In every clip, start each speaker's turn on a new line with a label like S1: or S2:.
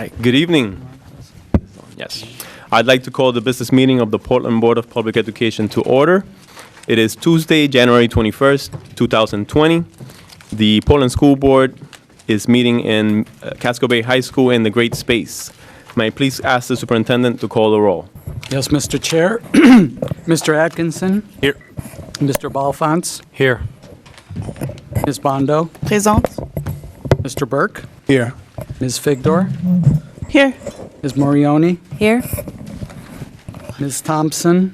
S1: right, good evening. Yes. I'd like to call the business meeting of the Portland Board of Public Education to order. It is Tuesday, January 21st, 2020. The Portland School Board is meeting in Casco Bay High School in the Great Space. May I please ask the superintendent to call the roll?
S2: Yes, Mr. Chair. Mr. Atkinson.
S1: Here.
S2: Mr. Balfons.
S1: Here.
S2: Ms. Bondo.
S3: Présente.
S2: Mr. Burke.
S1: Here.
S2: Ms. Figdor.
S3: Here.
S2: Ms. Morioni.
S3: Here.
S2: Ms. Thompson.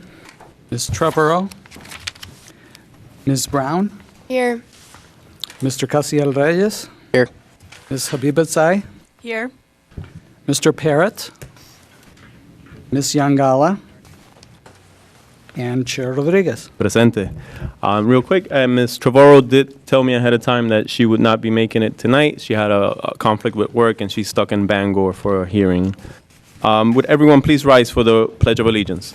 S2: Ms. Trevero. Ms. Brown.
S3: Here.
S2: Mr. Casiel Reyes.
S1: Here.
S2: Ms. Habibatsai.
S3: Here.
S2: Mr. Parrott. Ms. Yangala. And Chair Rodriguez.
S1: Presente. Real quick, Ms. Trevorrow did tell me ahead of time that she would not be making it tonight. She had a conflict with work and she's stuck in Bangor for a hearing. Would everyone please rise for the Pledge of Allegiance?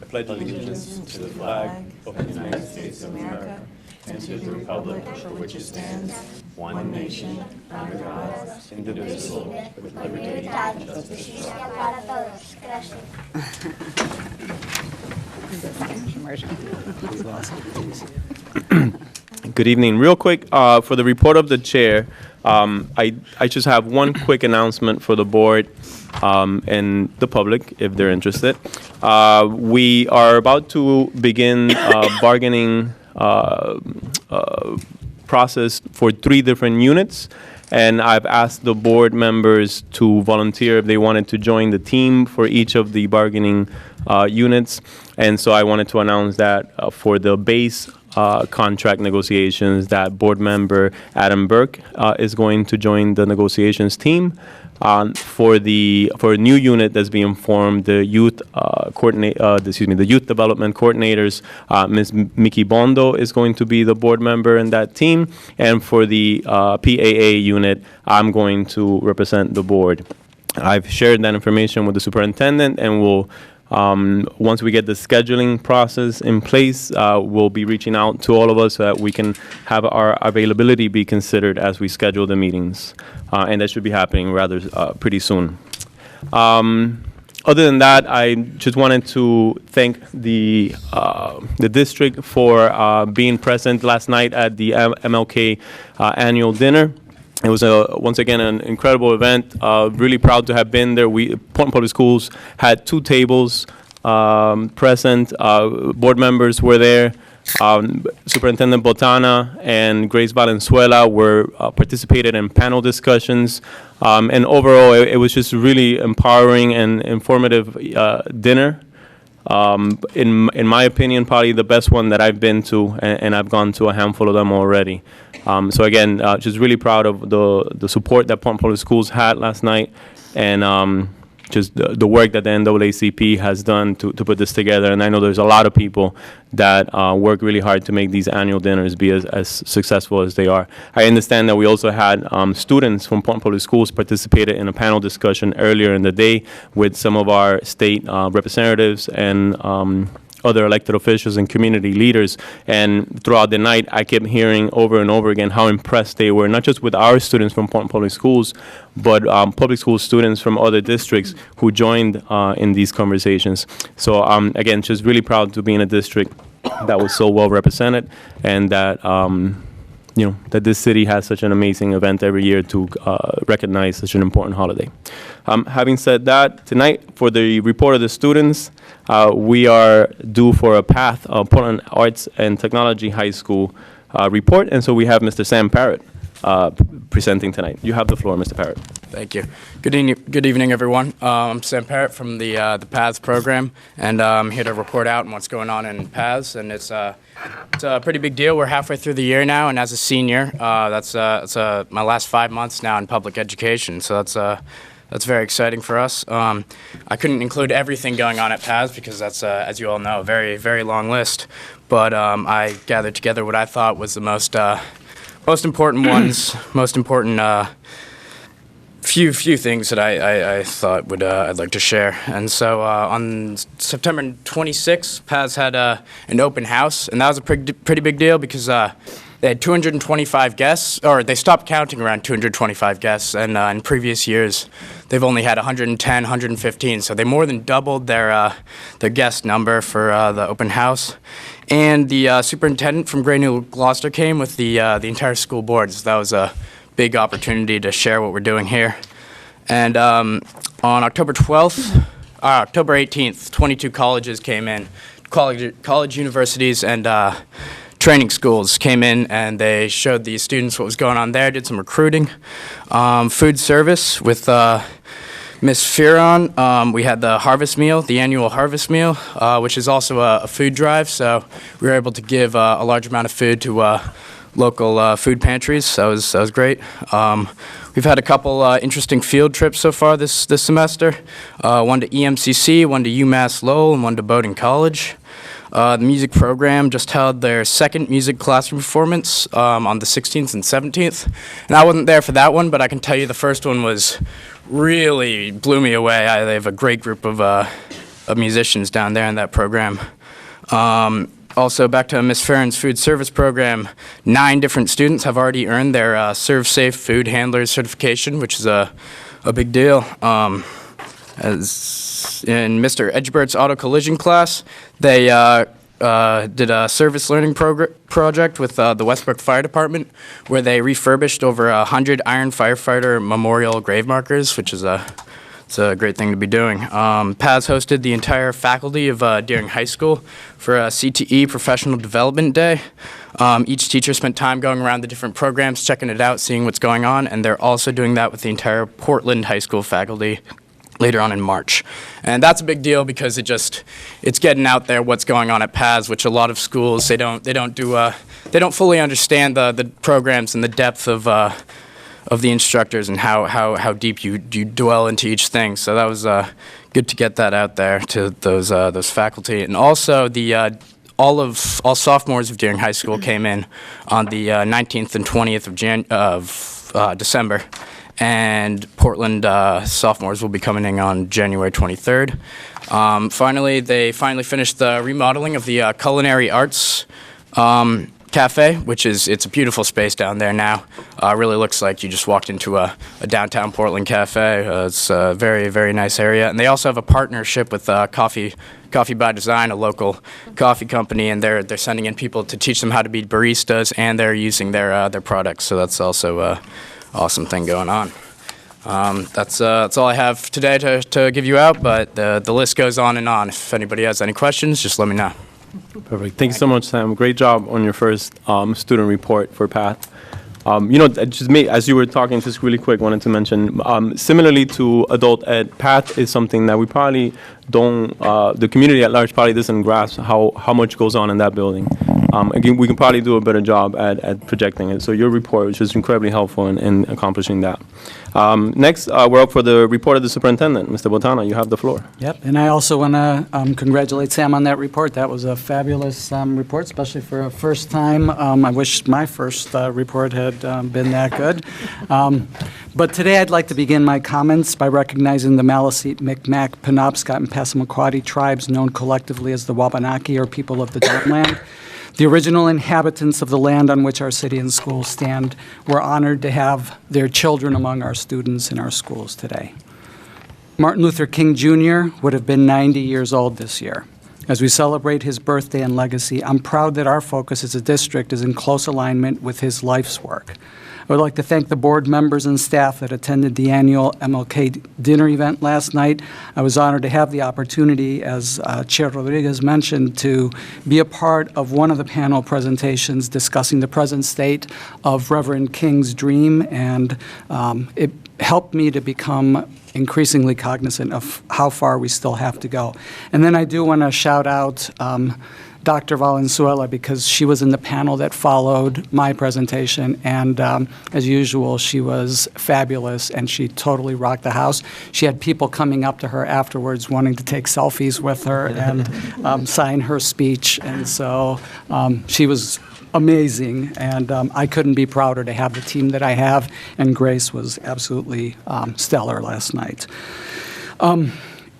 S1: I pledge allegiance to the flag of the United States of America and to the republic for which it stands, one nation, under God, indivisible, with liberty and justice for all. Good evening. Real quick, for the report of the chair, I just have one quick announcement for the board and the public, if they're interested. We are about to begin bargaining process for 3 different units, and I've asked the board members to volunteer if they wanted to join the team for each of the bargaining units. And so I wanted to announce that for the base contract negotiations, that board member Adam Burke is going to join the negotiations team. For a new unit that's being formed, the youth the youth development coordinators, Ms. Mickey Bondo is going to be the board member in that team, and for the PAA unit, I'm going to represent the board. I've shared that information with the superintendent, and we'll once we get the scheduling process in place, we'll be reaching out to all of us so that we can have our availability be considered as we schedule the meetings. And that should be happening rather pretty soon. Other than that, I just wanted to thank the district for being present last night at the MLK annual dinner. It was, once again, an incredible event. Really proud to have been there. Portland Public Schools had 2 tables present. Board members were there. Superintendent Botana and Grace Valenzuela were participated in panel discussions. And overall, it was just really empowering and informative dinner. In my opinion, probably the best one that I've been to, and I've gone to a handful of them already. So again, just really proud of the support that Portland Public Schools had last night, and just the work that the NAACP has done to put this together. And I know there's a lot of people that work really hard to make these annual dinners be as successful as they are. I understand that we also had students from Portland Public Schools participated in a panel discussion earlier in the day with some of our state representatives and other elected officials and community leaders. And throughout the night, I kept hearing over and over again how impressed they were, not just with our students from Portland Public Schools, but public school students from other districts who joined in these conversations. So again, just really proud to be in a district that was so well represented, and that that this city has such an amazing event every year to recognize such an important holiday. Having said that, tonight for the report of the students, we are due for a PATH, Portland Arts and Technology High School report, and so we have Mr. Sam Parrott presenting tonight. You have the floor, Mr. Parrott.
S4: Thank you. Good evening, everyone. I'm Sam Parrott from the PATHS program, and I'm here to report out on what's going on in PATHS, and it's a pretty big deal. We're halfway through the year now, and as a senior, that's my last 5 months now in public education, so that's very exciting for us. I couldn't include everything going on at PATHS because that's, as you all know, a very, very long list, but I gathered together what I thought was the most important ones, most important few things that I thought I'd like to share. And so on September 26th, PATHS had an open house, and that was a pretty big deal because they had 225 guests, or they stopped counting around 225 guests, and in previous years, they've only had 110, 115, so they more than doubled their guest number for the open house. And the superintendent from Gray New Gloucester came with the entire school board, so that was a big opportunity to share what we're doing here. And on October 18th, 22 colleges came in, college universities, and training schools came in, and they showed the students what was going on there, did some recruiting. Food service with Miss Fearon. We had the harvest meal, the annual harvest meal, which is also a food drive, so we were able to give a large amount of food to local food pantries. So that was great. We've had a couple interesting field trips so far this semester. One to EMCC, one to UMass Lowell, and one to Bowdoin College. The music program just held their second music classroom performance on the 16th and 17th. And I wasn't there for that one, but I can tell you the first one was really blew me away. They have a great group of musicians down there in that program. Also, back to Ms. Farron's food service program, 9 different students have already earned their Serve Safe Food Handlers certification, which is a big deal. As in Mr. Edgebert's auto collision class, they did a service learning project with the Westbrook Fire Department, where they refurbished over 100 Iron Firefighter Memorial grave markers, which is it's a great thing to be doing. PAS hosted the entire faculty of Deering High School for a CTE Professional Development Day. Each teacher spent time going around the different programs, checking it out, seeing what's going on, and they're also doing that with the entire Portland High School faculty later on in March. And that's a big deal because it's getting out there what's going on at PAS, which a lot of schools, they don't fully understand the programs and the depth of the instructors and how deep you dwell into each thing. So that was good to get that out there to those faculty. And also all sophomores of Deering High School came in on the 19th and 20th of December. And Portland sophomores will be coming in on January 23rd. They finally finished the remodeling of the Culinary Arts Cafe, it's a beautiful space down there now. Really looks like you just walked into a downtown Portland cafe. It's a very, very nice area. And they also have a partnership with Coffee by Design, a local coffee company, and they're sending in people to teach them how to be baristas, and they're using their products. So that's also a awesome thing going on. That's all I have today to give you out, but the list goes on and on. If anybody has any questions, just let me know.
S1: Perfect. Thank you so much, Sam. Great job on your first student report for PATH. Just me, as you were talking, just really quick, wanted to mention, similarly to adult ed, PATH is something that we probably don't, the community at large probably doesn't grasp how much goes on in that building. Again, we can probably do a better job at projecting it. So your report was just incredibly helpful in accomplishing that. Next, we're up for the report of the superintendent. Mr. Botana, you have the floor.
S2: Yep, and I also want to congratulate Sam on that report. That was a fabulous report, especially for a first time. I wish my first report had been that good. But today I'd like to begin my comments by recognizing the Maliseet, Micmac, Penobscot, and Passamaquoddy tribes known collectively as the Wabanaki, or people of the Downland. The original inhabitants of the land on which our city and schools stand. We're honored to have their children among our students in our schools today. Martin Luther King Jr. would have been 90 years old this year. As we celebrate his birthday and legacy, I'm proud that our focus as a district is in close alignment with his life's work. I would like to thank the board members and staff that attended the annual MLK dinner event last night. I was honored to have the opportunity, as Chair Rodriguez mentioned, to be a part of one of the panel presentations discussing the present state of Reverend King's dream, and it helped me to become increasingly cognizant of how far we still have to go. And then I do want to shout out Dr. Valenzuela, because she was in the panel that followed my presentation, and as usual, she was fabulous, and she totally rocked the house. She had people coming up to her afterwards wanting to take selfies with her and sign her speech, and so she was amazing, and I couldn't be prouder to have the team that I have, and Grace was absolutely stellar last night.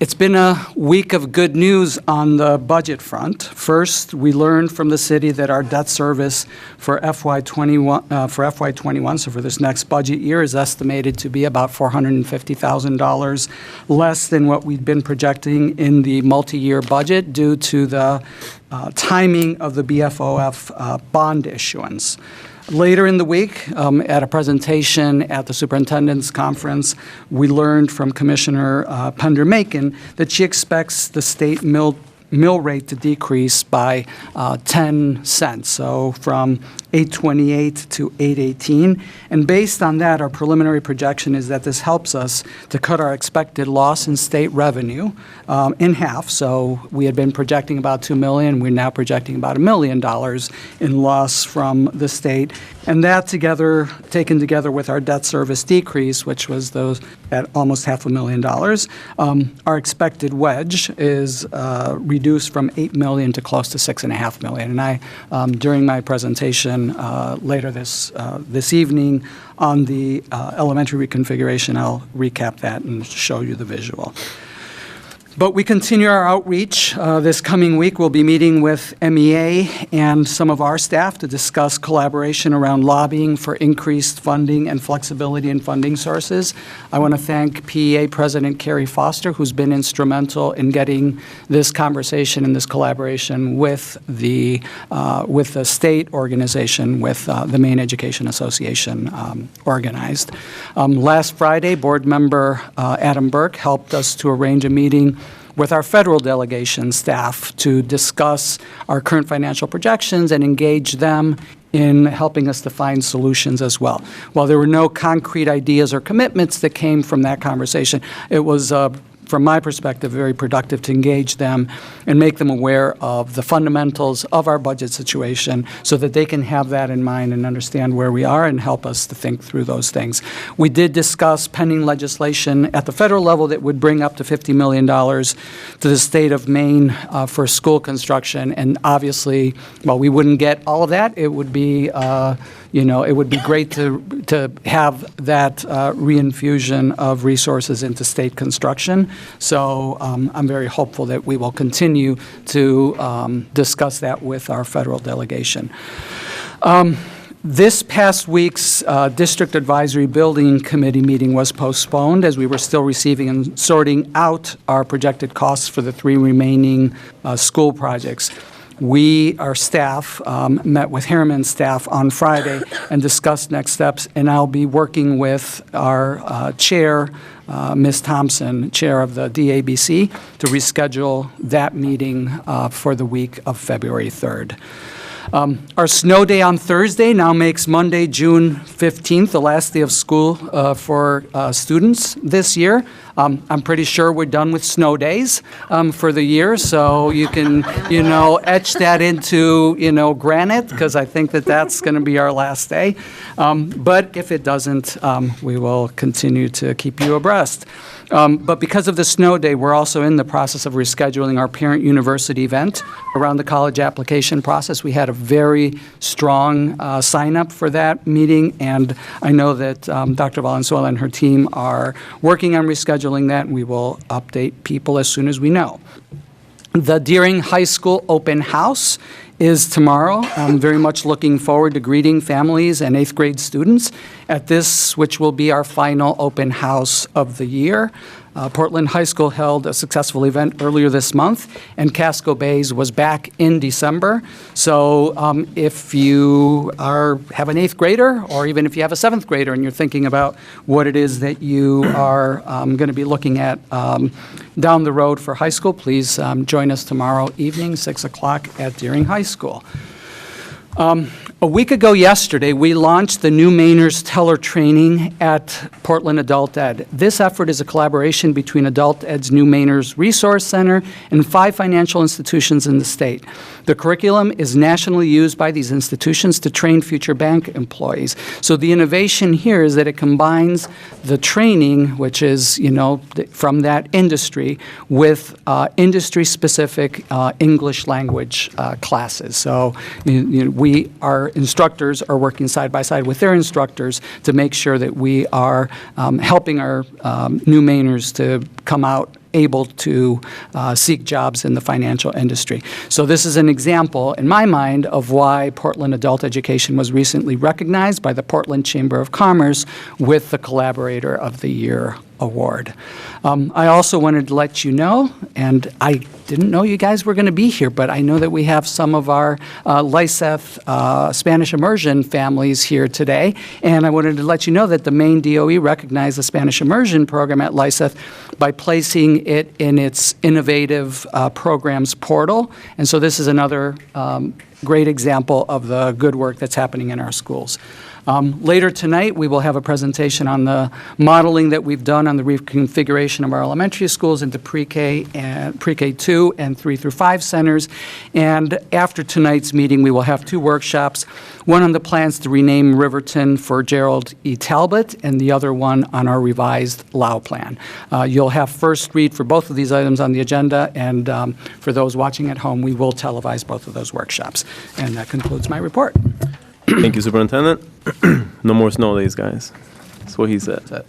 S2: It's been a week of good news on the budget front. First, we learned from the city that our debt service for FY21, so for this next budget year, is estimated to be about $450,000 less than what we'd been projecting in the multi-year budget due to the timing of the BFOF bond issuance. Later in the week, at a presentation at the superintendent's conference, we learned from Commissioner Pender-Macon that she expects the state mill rate to decrease by 10 cents, so from 8.28 to 8.18. And based on that, our preliminary projection is that this helps us to cut our expected loss in state revenue in half. So we had been projecting about $2 million. We're now projecting about $1 million in loss from the state. And that together, taken together with our debt service decrease, which was those at almost $500,000, our expected wedge is reduced from $8 million to close to $6.5 million. And I, during my presentation later this evening on the elementary reconfiguration, I'll recap that and show you the visual. But we continue our outreach. This coming week, we'll be meeting with MEA and some of our staff to discuss collaboration around lobbying for increased funding and flexibility in funding sources. I want to thank PEA President Carrie Foster, who's been instrumental in getting this conversation and this collaboration with the state organization, with the Maine Education Association organized. Last Friday, board member Adam Burke helped us to arrange a meeting with our federal delegation staff to discuss our current financial projections and engage them in helping us to find solutions as well. While there were no concrete ideas or commitments that came from that conversation, it was from my perspective, very productive to engage them and make them aware of the fundamentals of our budget situation so that they can have that in mind and understand where we are and help us to think through those things. We did discuss pending legislation at the federal level that would bring up to $50 million to the state of Maine for school construction. And obviously, while we wouldn't get all of that, it would be it would be great to have that reinfusion of resources into state construction. So I'm very hopeful that we will continue to discuss that with our federal delegation. This past week's District Advisory Building Committee meeting was postponed as we were still receiving and sorting out our projected costs for the 3 remaining school projects. We, our staff, met with Harriman staff on Friday and discussed next steps, and I'll be working with our chair, Ms. Thompson, chair of the DABC, to reschedule that meeting for the week of February 3rd. Our snow day on Thursday now makes Monday, June 15th, the last day of school for students this year. I'm pretty sure we're done with snow days for the year, so you can, etch that into, granite, because I think that that's going to be our last day. But if it doesn't, we will continue to keep you abreast. But because of the snow day, we're also in the process of rescheduling our parent university event around the college application process. We had a very strong sign-up for that meeting, and I know that Dr. Valenzuela and her team are working on rescheduling that, and we will update people as soon as we know. The Deering High School open house is tomorrow. I'm very much looking forward to greeting families and 8th grade students at this, which will be our final open house of the year. Portland High School held a successful event earlier this month, and Casco Bays was back in December. So if you have an 8th grader, or even if you have a 7th grader and you're thinking about what it is that you are going to be looking at down the road for high school, please join us tomorrow evening, 6 o'clock at Deering High School. A week ago yesterday, we launched the New Mainers Teller Training at Portland Adult Ed. This effort is a collaboration between Adult Ed's New Mainers Resource Center and 5 financial institutions in the state. The curriculum is nationally used by these institutions to train future bank employees. So the innovation here is that it combines the training, which is, from that industry, with industry-specific English language classes. So our instructors are working side by side with their instructors to make sure that we are helping our new Mainers to come out able to seek jobs in the financial industry. So this is an example, in my mind, of why Portland Adult Education was recently recognized by the Portland Chamber of Commerce with the Collaborator of the Year award. I also wanted to let you know, and I didn't know you guys were going to be here, but I know that we have some of our LICEF Spanish immersion families here today, and I wanted to let you know that the Maine DOE recognized the Spanish immersion program at LICEF by placing it in its innovative programs portal, and so this is another great example of the good work that's happening in our schools. Later tonight, we will have a presentation on the modeling that we've done on the reconfiguration of our elementary schools into pre-K and pre-K 2 and 3 through 5 centers. And after tonight's meeting, we will have 2 workshops, one on the plans to rename Riverton for Gerald E. Talbot, and the other one on our revised Lau plan. You'll have first read for both of these items on the agenda, and for those watching at home, we will televise both of those workshops. And that concludes my report.
S1: Thank you, Superintendent. No more snow days, guys. That's what he said.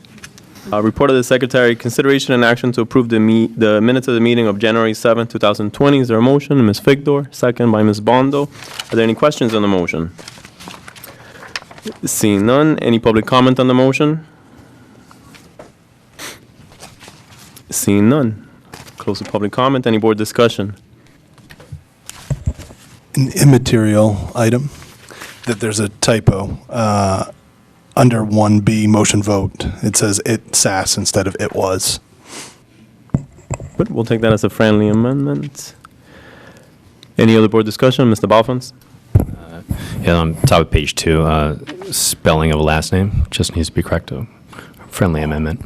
S1: Report of the Secretary, consideration and action to approve the minutes of the meeting of January 7, 2020. Is there a motion? Ms. Figdor, second by Ms. Bondo. Are there any questions on the motion? Seeing none, any public comment on the motion? Seeing none. Close the public comment. Any board discussion?
S3: An immaterial item, that there's a typo under 1B motion vote. It says it SAS instead of it was.
S1: But we'll take that as a friendly amendment. Any other board discussion? Mr. Balfons?
S5: Yeah, on top of page 2, spelling of a last name just needs to be corrected. Friendly amendment.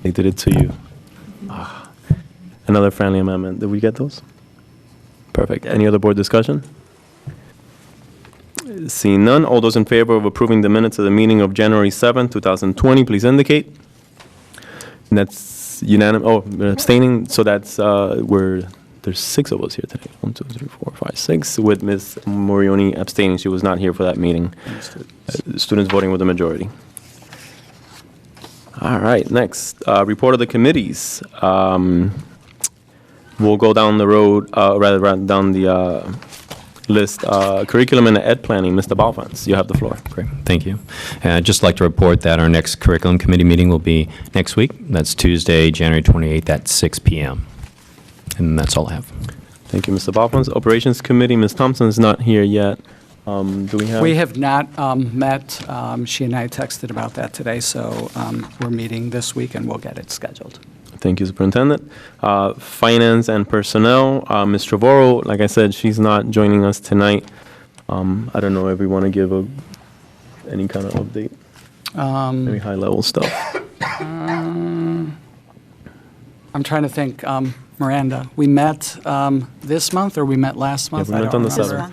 S1: They did it to you. Another friendly amendment. Did we get those? Perfect. Any other board discussion? Seeing none, all those in favor of approving the minutes of the meeting of January 7, 2020, please indicate. And that's unanimous. Oh, abstaining. So that's there's 6 of us here today. 1, 2, 3, 4, 5, 6. With Ms. Morioni abstaining, she was not here for that meeting. Students voting with the majority. All right. Next, report of the committees. We'll go down the road, rather down the list. Curriculum and ed planning. Mr. Balfons, you have the floor.
S5: Great, thank you. I'd just like to report that our next curriculum committee meeting will be next week. That's Tuesday, January 28th at 6 p.m. And that's all I have.
S1: Thank you, Mr. Balfons. Operations Committee, Ms. Thompson is not here yet. Do we have?
S2: We have not met. She and I texted about that today, so we're meeting this week, and we'll get it scheduled.
S1: Thank you, Superintendent. Finance and Personnel, Ms. Trevorrow, like I said, she's not joining us tonight. I don't know if we want to give any kind of update, maybe high-level stuff.
S2: I'm trying to think. Miranda, we met this month, or we met last month?
S1: Yeah, we met on the 7th.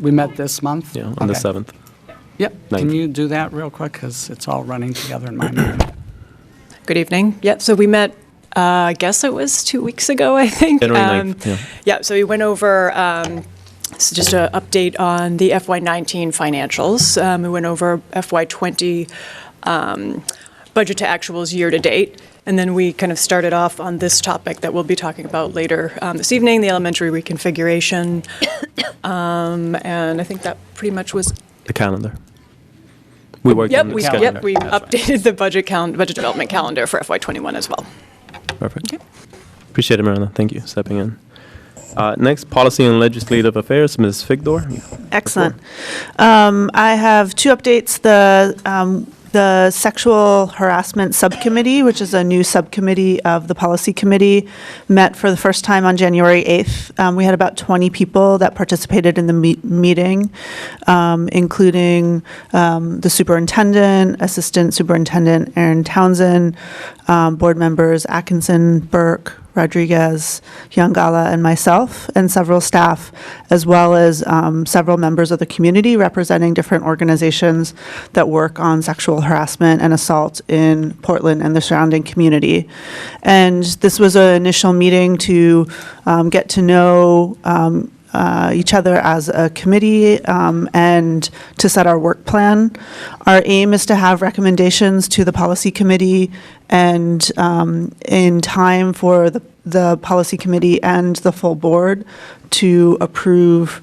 S2: We met this month?
S1: Yeah, on the 7th.
S2: Yep. Can
S1: 9th.
S2: you do that real quick, because it's all running together in my mind.
S6: Good evening. Yep, so we met, I guess it was 2 weeks ago, I think.
S1: January 9th, yeah.
S6: Yeah, so we went over, so just an update on the FY19 financials. We went over FY20 budget to actuals year to date. And then we kind of started off on this topic that we'll be talking about later this evening, the elementary reconfiguration. And I think that pretty much was...
S1: The calendar. We worked on the calendar.
S6: Yep, we updated the budget development calendar for FY21 as well.
S1: Perfect. Okay. Appreciate it, Miranda. Thank you, stepping in. Next, Policy and Legislative Affairs, Ms. Figdor.
S7: Excellent. I have 2 updates. The Sexual Harassment Subcommittee, which is a new subcommittee of the Policy Committee, met for the first time on January 8th. We had about 20 people that participated in the meeting, including the superintendent, assistant superintendent Aaron Townsend, board members Atkinson, Burke, Rodriguez, Yangala, and myself, and several staff, as well as several members of the community representing different organizations that work on sexual harassment and assault in Portland and the surrounding community. And this was an initial meeting to get to know each other as a committee and to set our work plan. Our aim is to have recommendations to the policy committee and in time for the policy committee and the full board to approve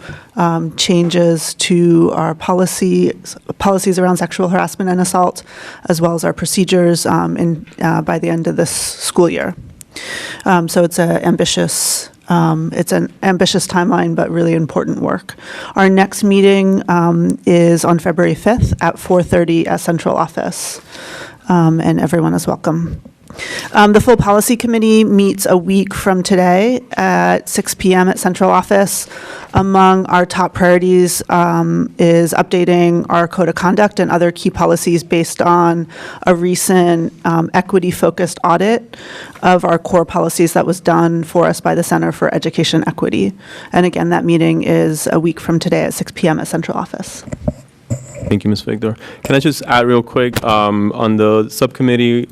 S7: changes to our policies around sexual harassment and assault, as well as our procedures by the end of this school year. So it's an ambitious timeline, but really important work. Our next meeting is on February 5th at 4:30 at Central Office, and everyone is welcome. The full policy committee meets a week from today at 6 p.m. at Central Office. Among our top priorities is updating our code of conduct and other key policies based on a recent equity-focused audit of our core policies that was done for us by the Center for Education Equity. And again, that meeting is a week from today at 6 p.m. at Central Office.
S1: Thank you, Ms. Victor. Can I just add real quick, on the subcommittee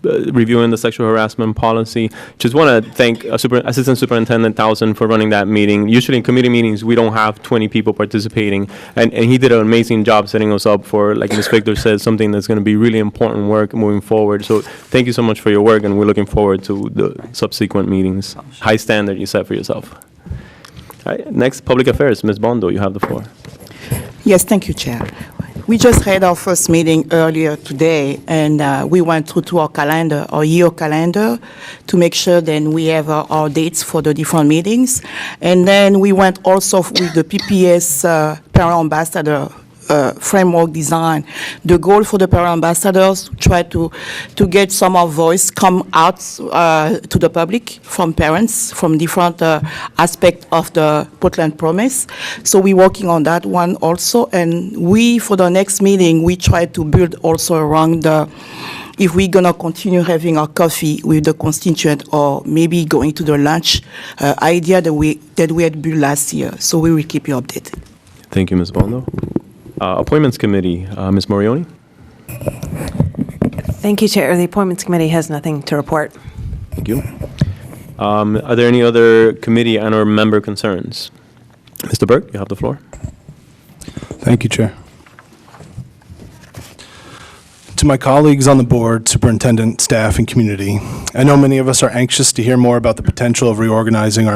S1: reviewing the sexual harassment policy, just want to thank Assistant Superintendent Towson for running that meeting. Usually in committee meetings, we don't have 20 people participating, and he did an amazing job setting us up for, like Ms. Victor said, something that's going to be really important work moving forward. So thank you so much for your work, and we're looking forward to the subsequent meetings. High standard you set for yourself. All right, next, Public Affairs. Ms. Bondo, you have the floor.
S8: Yes, thank you, Chair. We just had our first meeting earlier today, and we went through our calendar, our year calendar, to make sure then we have our dates for the different meetings. And then we went also with the PPS Parent Ambassador framework design. The goal for the parent ambassadors try to get some of voice come out to the public from parents from different aspects of the Portland Promise. So we're working on that one also, and we for the next meeting we try to build also around if we're gonna continue having our coffee with the constituent or maybe going to the lunch idea that we had built last year. So we will keep you updated.
S1: Thank you, Ms. Bondo. Appointments Committee, Ms. Morioni.
S9: Thank you, Chair. The Appointments Committee has nothing to report.
S1: Thank you. Are there any other committee and/or member concerns? Mr. Burke, you have the floor.
S3: Thank you, Chair. To my colleagues on the board, superintendent, staff, and community, I know many of us are anxious to hear more about the potential of reorganizing our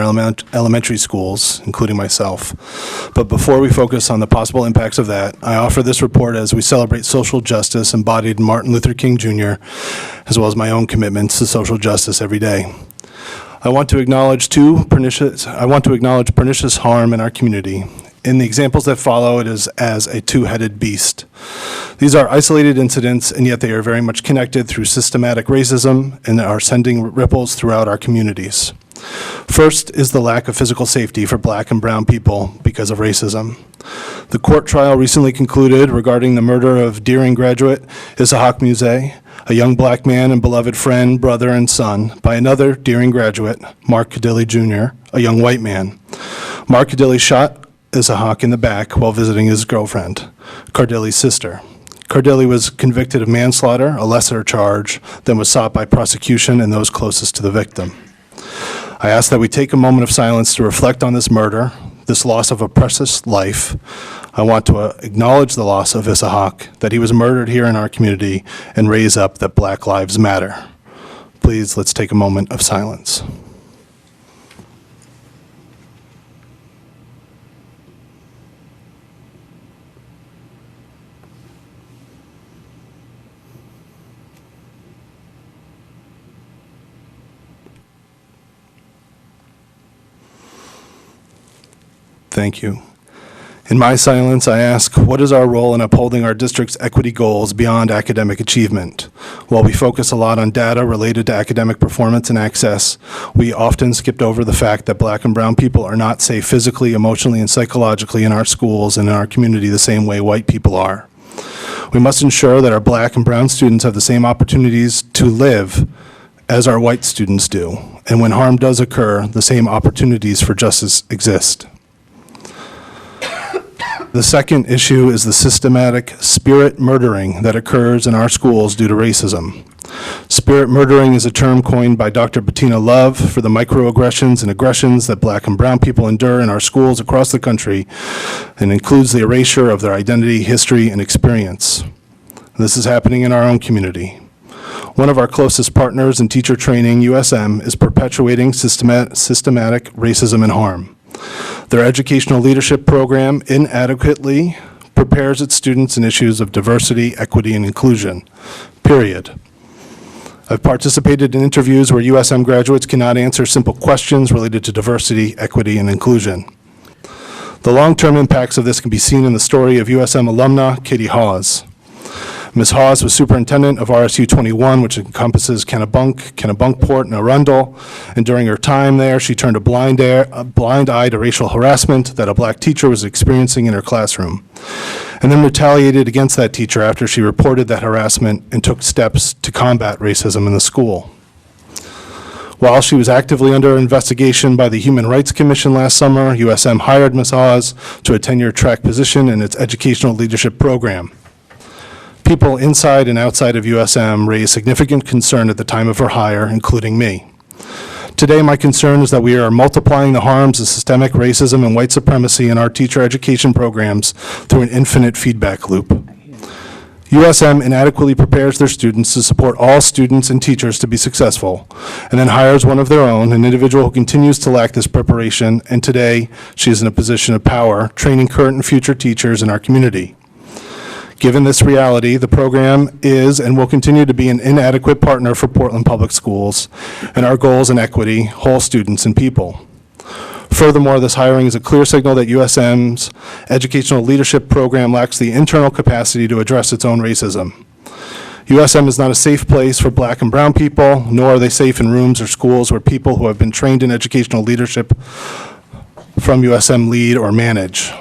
S3: elementary schools, including myself. But before we focus on the possible impacts of that, I offer this report as we celebrate social justice embodied in Martin Luther King Jr., as well as my own commitments to social justice every day. I want to acknowledge pernicious harm in our community. In the examples that follow, it is as a two-headed beast. These are isolated incidents, and yet they are very much connected through systematic racism and are sending ripples throughout our communities. First is the lack of physical safety for Black and brown people because of racism. The court trial recently concluded regarding the murder of Deering graduate Isahak Muse, a young Black man and beloved friend, brother, and son, by another Deering graduate, Mark Cadilli Jr., a young white man. Mark Cadilli shot Isahak in the back while visiting his girlfriend, Cardilli's sister. Cardilli was convicted of manslaughter, a lesser charge than was sought by prosecution and those closest to the victim. I ask that we take a moment of silence to reflect on this murder, this loss of a precious life. I want to acknowledge the loss of Isahak, that he was murdered here in our community, and raise up that Black lives matter. Please, let's take a moment of silence. Thank you. In my silence, I ask, what is our role in upholding our district's equity goals beyond academic achievement? While we focus a lot on data related to academic performance and access, we often skipped over the fact that Black and brown people are not safe physically, emotionally, and psychologically in our schools and in our community the same way white people are. We must ensure that our Black and brown students have the same opportunities to live as our white students do, and when harm does occur, the same opportunities for justice exist. The second issue is the systematic spirit murdering that occurs in our schools due to racism. Spirit murdering is a term coined by Dr. Bettina Love for the microaggressions and aggressions that Black and brown people endure in our schools across the country, and includes the erasure of their identity, history, and experience. This is happening in our own community. One of our closest partners in teacher training, USM, is perpetuating systematic racism and harm. Their educational leadership program inadequately prepares its students in issues of diversity, equity, and inclusion, period. I've participated in interviews where USM graduates cannot answer simple questions related to diversity, equity, and inclusion. The long-term impacts of this can be seen in the story of USM alumna Katie Hawes. Ms. Hawes was superintendent of RSU 21, which encompasses Kennebunkport, and Arundel, and during her time there, she turned a blind eye to racial harassment that a Black teacher was experiencing in her classroom, and then retaliated against that teacher after she reported that harassment and took steps to combat racism in the school. While she was actively under investigation by the Human Rights Commission last summer, USM hired Ms. Hawes to a tenure-track position in its educational leadership program. People inside and outside of USM raised significant concern at the time of her hire, including me. Today, my concern is that we are multiplying the harms of systemic racism and white supremacy in our teacher education programs through an infinite feedback loop. USM inadequately prepares their students to support all students and teachers to be successful, and then hires one of their own, an individual who continues to lack this preparation, and today she is in a position of power, training current and future teachers in our community. Given this reality, the program is and will continue to be an inadequate partner for Portland Public Schools and our goals in equity, whole students, and people. Furthermore, this hiring is a clear signal that USM's educational leadership program lacks the internal capacity to address its own racism. USM is not a safe place for Black and brown people, nor are they safe in rooms or schools where people who have been trained in educational leadership from USM lead or manage.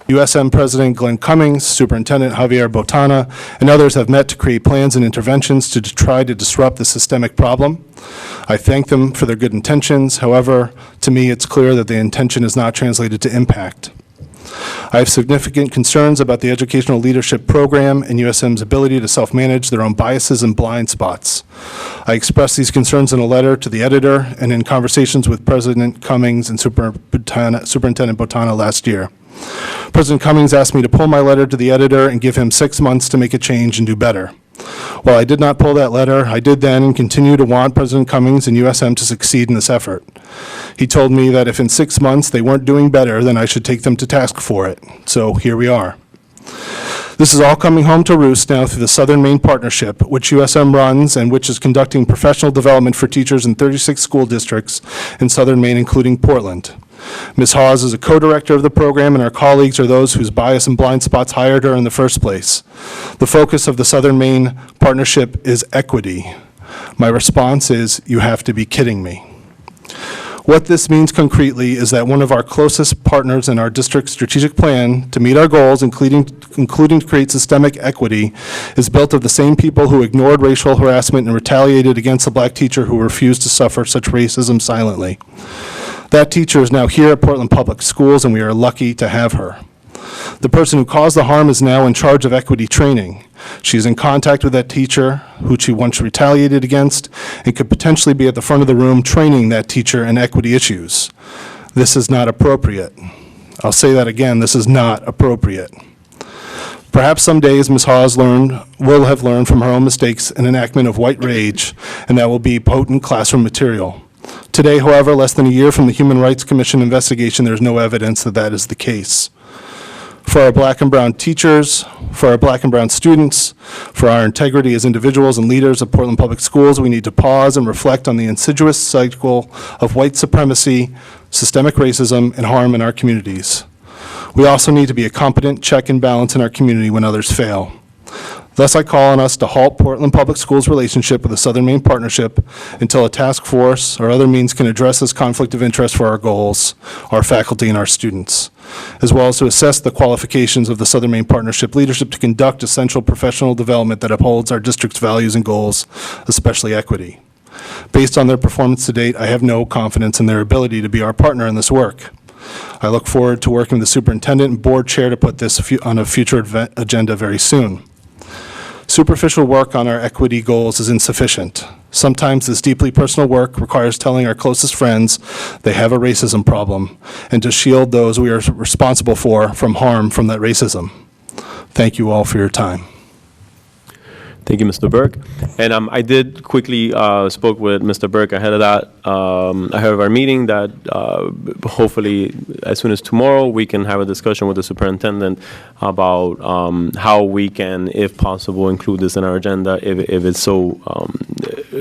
S3: USM President Glenn Cummings, Superintendent Javier Botana, and others have met to create plans and interventions to try to disrupt the systemic problem. I thank them for their good intentions. However, to me, it's clear that the intention is not translated to impact. I have significant concerns about the educational leadership program and USM's ability to self-manage their own biases and blind spots. I expressed these concerns in a letter to the editor and in conversations with President Cummings and Superintendent Botana last year. President Cummings asked me to pull my letter to the editor and give him 6 months to make a change and do better. While I did not pull that letter, I did then and continue to want President Cummings and USM to succeed in this effort. He told me that if in 6 months they weren't doing better, then I should take them to task for it. So here we are. This is all coming home to roost now through the Southern Maine Partnership, which USM runs and which is conducting professional development for teachers in 36 school districts in Southern Maine, including Portland. Ms. Hawes is a co-director of the program, and our colleagues are those whose bias and blind spots hired her in the first place. The focus of the Southern Maine Partnership is equity. My response is, you have to be kidding me. What this means concretely is that one of our closest partners in our district's strategic plan to meet our goals, including to create systemic equity, is built of the same people who ignored racial harassment and retaliated against the Black teacher who refused to suffer such racism silently. That teacher is now here at Portland Public Schools, and we are lucky to have her. The person who caused the harm is now in charge of equity training. She is in contact with that teacher who she once retaliated against and could potentially be at the front of the room training that teacher in equity issues. This is not appropriate. I'll say that again, this is not appropriate. Perhaps some days Ms. Hawes will have learned from her own mistakes an enactment of white rage, and that will be potent classroom material. Today, however, less than a year from the Human Rights Commission investigation, there's no evidence that that is the case. For our Black and brown teachers, for our Black and brown students, for our integrity as individuals and leaders of Portland Public Schools, we need to pause and reflect on the insidious cycle of white supremacy, systemic racism, and harm in our communities. We also need to be a competent check and balance in our community when others fail. Thus, I call on us to halt Portland Public Schools' relationship with the Southern Maine Partnership until a task force or other means can address this conflict of interest for our goals, our faculty, and our students, as well as to assess the qualifications of the Southern Maine Partnership leadership to conduct essential professional development that upholds our district's values and goals, especially equity. Based on their performance to date, I have no confidence in their ability to be our partner in this work. I look forward to working with the superintendent and board chair to put this on a future agenda very soon. Superficial work on our equity goals is insufficient. Sometimes this deeply personal work requires telling our closest friends they have a racism problem and to shield those we are responsible for from harm from that racism. Thank you all for your time.
S1: Thank you, Mr. Burke. And I did quickly spoke with Mr. Burke ahead of that, ahead of our meeting, that hopefully as soon as tomorrow we can have a discussion with the superintendent about how we can, if possible, include this in our agenda if it so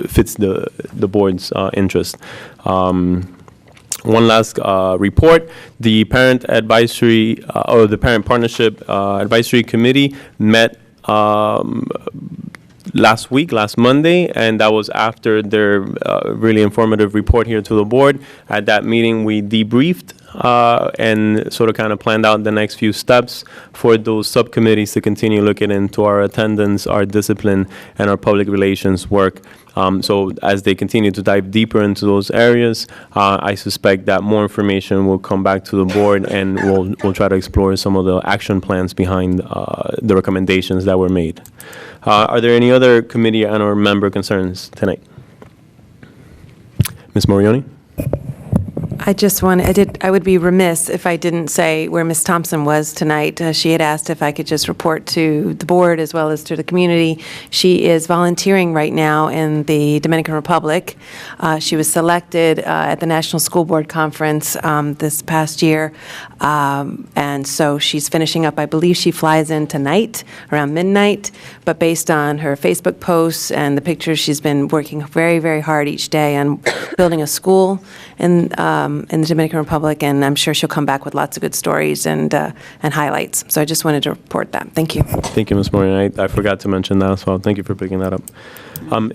S1: fits the board's interest. One last report. The Parent Advisory, or the Parent Partnership Advisory Committee met last Monday, and that was after their really informative report here to the board. At that meeting, we debriefed and sort of kind of planned out the next few steps for those subcommittees to continue looking into our attendance, our discipline, and our public relations work. So as they continue to dive deeper into those areas, I suspect that more information will come back to the board, and we'll try to explore some of the action plans behind the recommendations that were made. Are there any other committee and or member concerns tonight? Ms. Morioni?
S9: I would be remiss if I didn't say where Ms. Thompson was tonight. She had asked if I could just report to the board as well as to the community. She is volunteering right now in the Dominican Republic. She was selected at the National School Board Conference this past year, and so she's finishing up. I believe she flies in tonight around midnight, but based on her Facebook posts and the pictures, she's been working very, very hard each day on building a school in the Dominican Republic, and I'm sure she'll come back with lots of good stories and highlights. So I just wanted to report that. Thank you.
S1: Thank you, Ms. Moran. I forgot to mention that as well. Thank you for picking that up.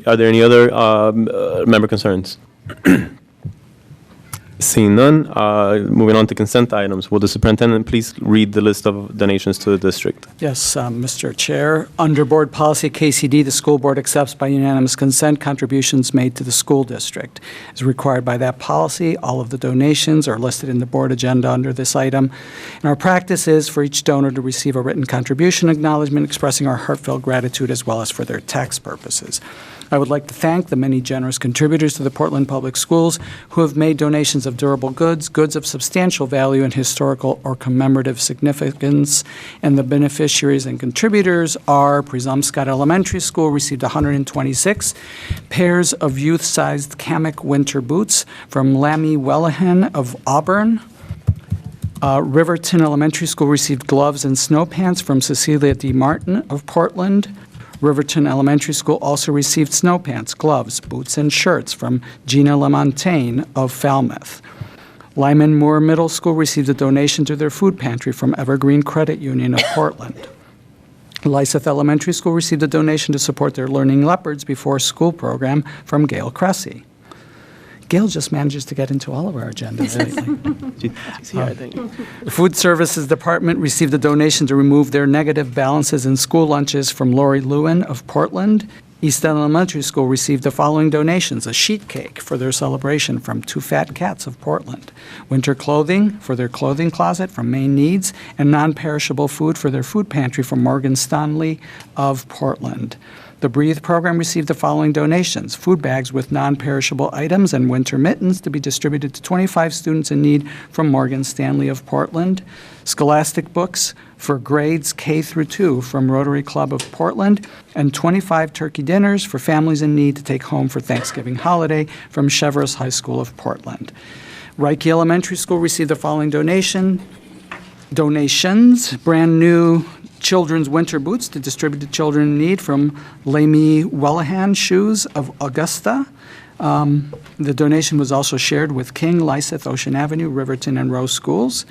S1: Are there any other member concerns? Seeing none, moving on to consent items. Will the superintendent please read the list of donations to the district?
S2: Yes, Mr. Chair. Under Board Policy KCD, the school board accepts by unanimous consent contributions made to the school district. As required by that policy, all of the donations are listed in the board agenda under this item. And our practice is for each donor to receive a written contribution acknowledgement expressing our heartfelt gratitude as well as for their tax purposes. I would like to thank the many generous contributors to the Portland Public Schools who have made donations of durable goods, goods of substantial value and historical or commemorative significance. And the beneficiaries and contributors are Presumpscott Elementary School received 126 pairs of youth-sized Kamek winter boots from Lammy Wellahan of Auburn. Riverton Elementary School received gloves and snow pants from Cecilia D. Martin of Portland. Riverton Elementary School also received snow pants, gloves, boots, and shirts from Gina Lamontagne of Falmouth. Lyman Moore Middle School received a donation to their food pantry from Evergreen Credit Union of Portland. Lyseth Elementary School received a donation to support their Learning Leopards Before School program from Gail Cressy. Gail just manages to get into all of our agendas lately.
S1: She's here, I think.
S2: The Food Services Department received a donation to remove their negative balances in school lunches from Lori Lewin of Portland. East End Elementary School received the following donations: a sheet cake for their celebration from Two Fat Cats of Portland, winter clothing for their clothing closet from Maine Needs, and non-perishable food for their food pantry from Morgan Stanley of Portland. The Breathe program received the following donations: food bags with non-perishable items and winter mittens to be distributed to 25 students in need from Morgan Stanley of Portland. Scholastic books for grades K through 2 from Rotary Club of Portland, and 25 turkey dinners for families in need to take home for Thanksgiving holiday from Chevros High School of Portland. Reiki Elementary School received the following donations: brand new children's winter boots to distribute to children in need from Lamy Wellahan Shoes of Augusta. The donation was also shared with King, Lyseth, Ocean Avenue, Riverton, and Rose Schools.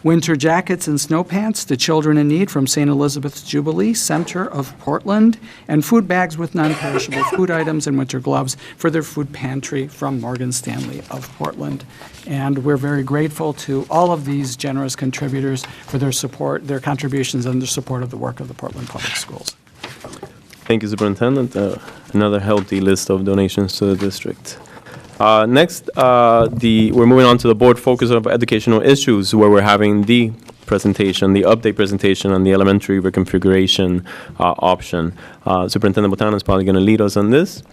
S2: Winter jackets and snow pants to children in need from St. Elizabeth's Jubilee Center of Portland, and food bags with non-perishable food items and winter gloves for their food pantry from Morgan Stanley of Portland. And we're very grateful to all of these generous contributors for their support, their contributions, and their support of the work of the Portland Public Schools.
S1: Thank you, Superintendent. Another healthy list of donations to the district. Next, we're moving on to the board focus of educational issues, where we're having the presentation, the update presentation on the elementary reconfiguration option. Superintendent Botana is probably going to lead us on this.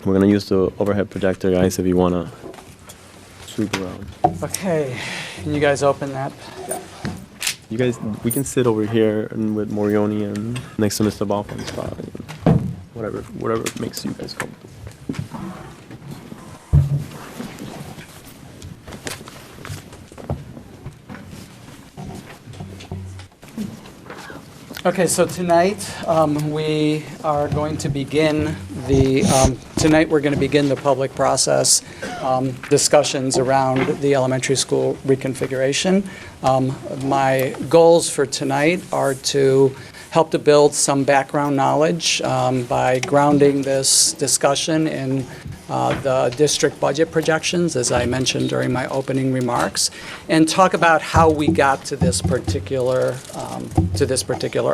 S1: We're going to use the overhead projector, guys, if you want to sweep around.
S2: Okay, can you guys open that?
S1: You guys, we can sit over here and with Morioni and next to Mr. Boffin's spot. Whatever makes you guys comfortable.
S2: Okay, so tonight we are going to begin the public process discussions around the elementary school reconfiguration. My goals for tonight are to help to build some background knowledge by grounding this discussion in the district budget projections, as I mentioned during my opening remarks, and talk about how we got to this particular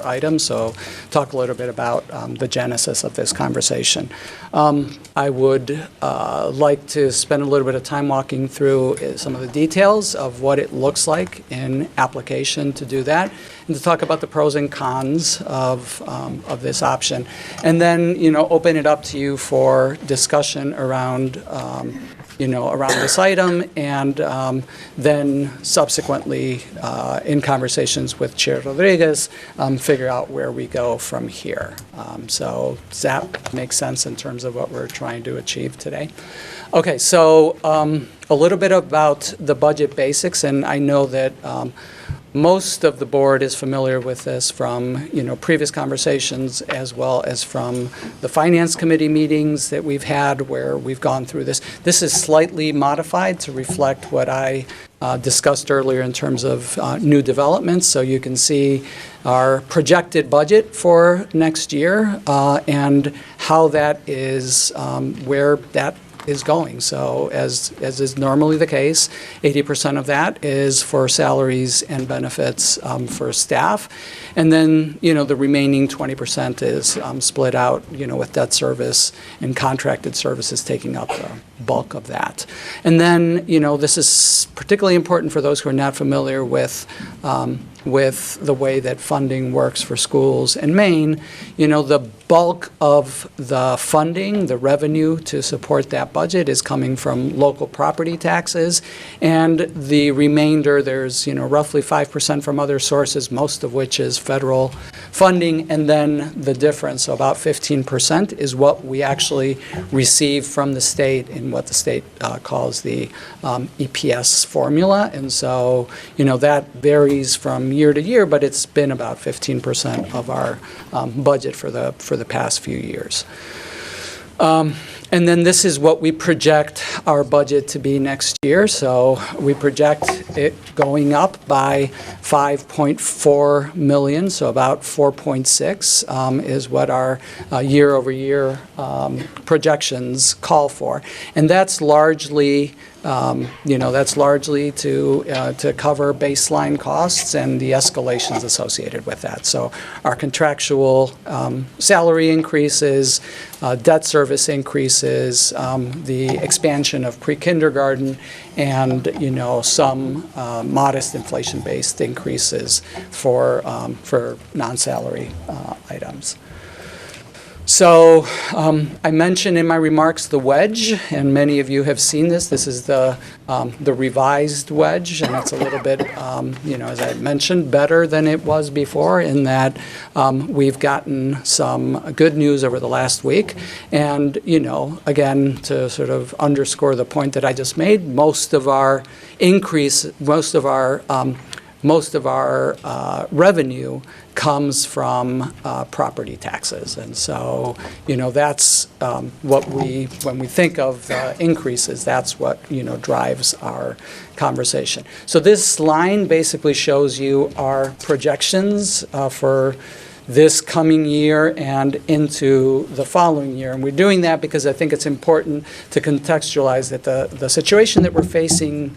S2: item. So, talk a little bit about the genesis of this conversation. I would like to spend a little bit of time walking through some of the details of what it looks like in application to do that, and to talk about the pros and cons of this option, and then open it up to you for discussion around this item, and then subsequently in conversations with Chair Rodriguez, figure out where we go from here. So does that make sense in terms of what we're trying to achieve today? Okay, so a little bit about the budget basics, and I know that most of the board is familiar with this from previous conversations, as well as from the Finance Committee meetings that we've had where we've gone through this. This is slightly modified to reflect what I discussed earlier in terms of new developments. So you can see our projected budget for next year and how that is, where that is going. So as is normally the case, 80% of that is for salaries and benefits for staff. And then, the remaining 20% is split out, with debt service and contracted services taking up the bulk of that. And then, this is particularly important for those who are not familiar with the way that funding works for schools in Maine. The bulk of the funding, the revenue to support that budget is coming from local property taxes, and the remainder, there's roughly 5% from other sources, most of which is federal funding, and then the difference, so about 15%, is what we actually receive from the state in what the state calls the EPS formula. And so, that varies from year to year, but it's been about 15% of our budget for the past few years. And then this is what we project our budget to be next year. So we project it going up by 5.4 million, so about 4.6 is what our year-over-year projections call for. And that's largely to cover baseline costs and the escalations associated with that. So our contractual salary increases, debt service increases, the expansion of pre-kindergarten, and some modest inflation-based increases for non-salary items. So I mentioned in my remarks the Wedge, and many of you have seen this. This is the revised Wedge, and it's a little bit, as I mentioned, better than it was before in that we've gotten some good news over the last week. And, again, to sort of underscore the point that I just made, most of our revenue comes from property taxes. And so, that's when we think of increases, that's what, drives our conversation. So this line basically shows you our projections for this coming year and into the following year. And we're doing that because I think it's important to contextualize that the situation that we're facing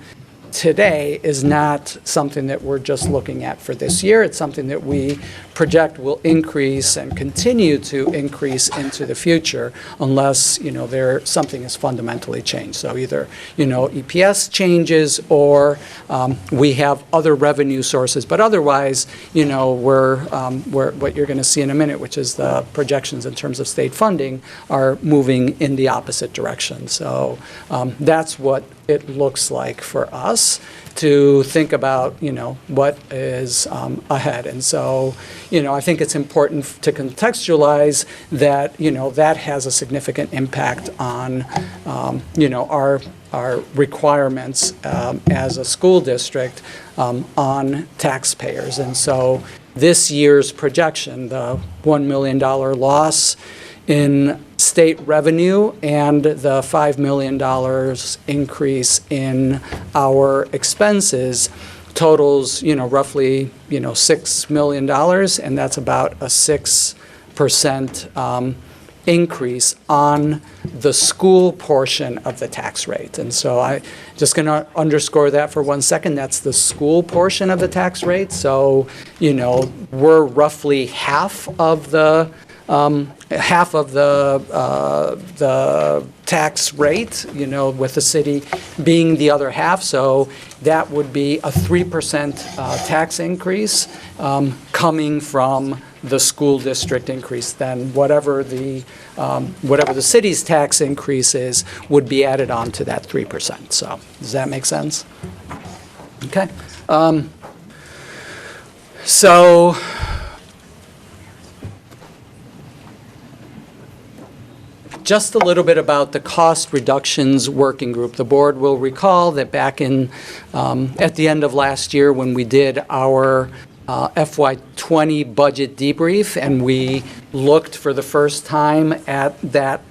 S2: today is not something that we're just looking at for this year. It's something that we project will increase and continue to increase into the future unless, something is fundamentally changed. So either, EPS changes or we have other revenue sources. But otherwise, we're what you're going to see in a minute, which is the projections in terms of state funding, are moving in the opposite direction. So that's what it looks like for us to think about, what is ahead. And so, I think it's important to contextualize that, that has a significant impact on, our requirements as a school district on taxpayers. And so this year's projection, the $1 million loss in state revenue and the $5 million increase in our expenses totals, roughly, $6 million, and that's about a 6% increase on the school portion of the tax rate. And so I just going to underscore that for 1 second. That's the school portion of the tax rate. So, we're roughly half of the tax rate, with the city being the other half. So that would be a 3% tax increase coming from the school district increase. Then whatever the city's tax increase is would be added on to that 3%. So does that make sense? Okay. So just a little bit about the cost reductions working group. The board will recall that back in at the end of last year when we did our FY20 budget debrief and we looked for the first time at that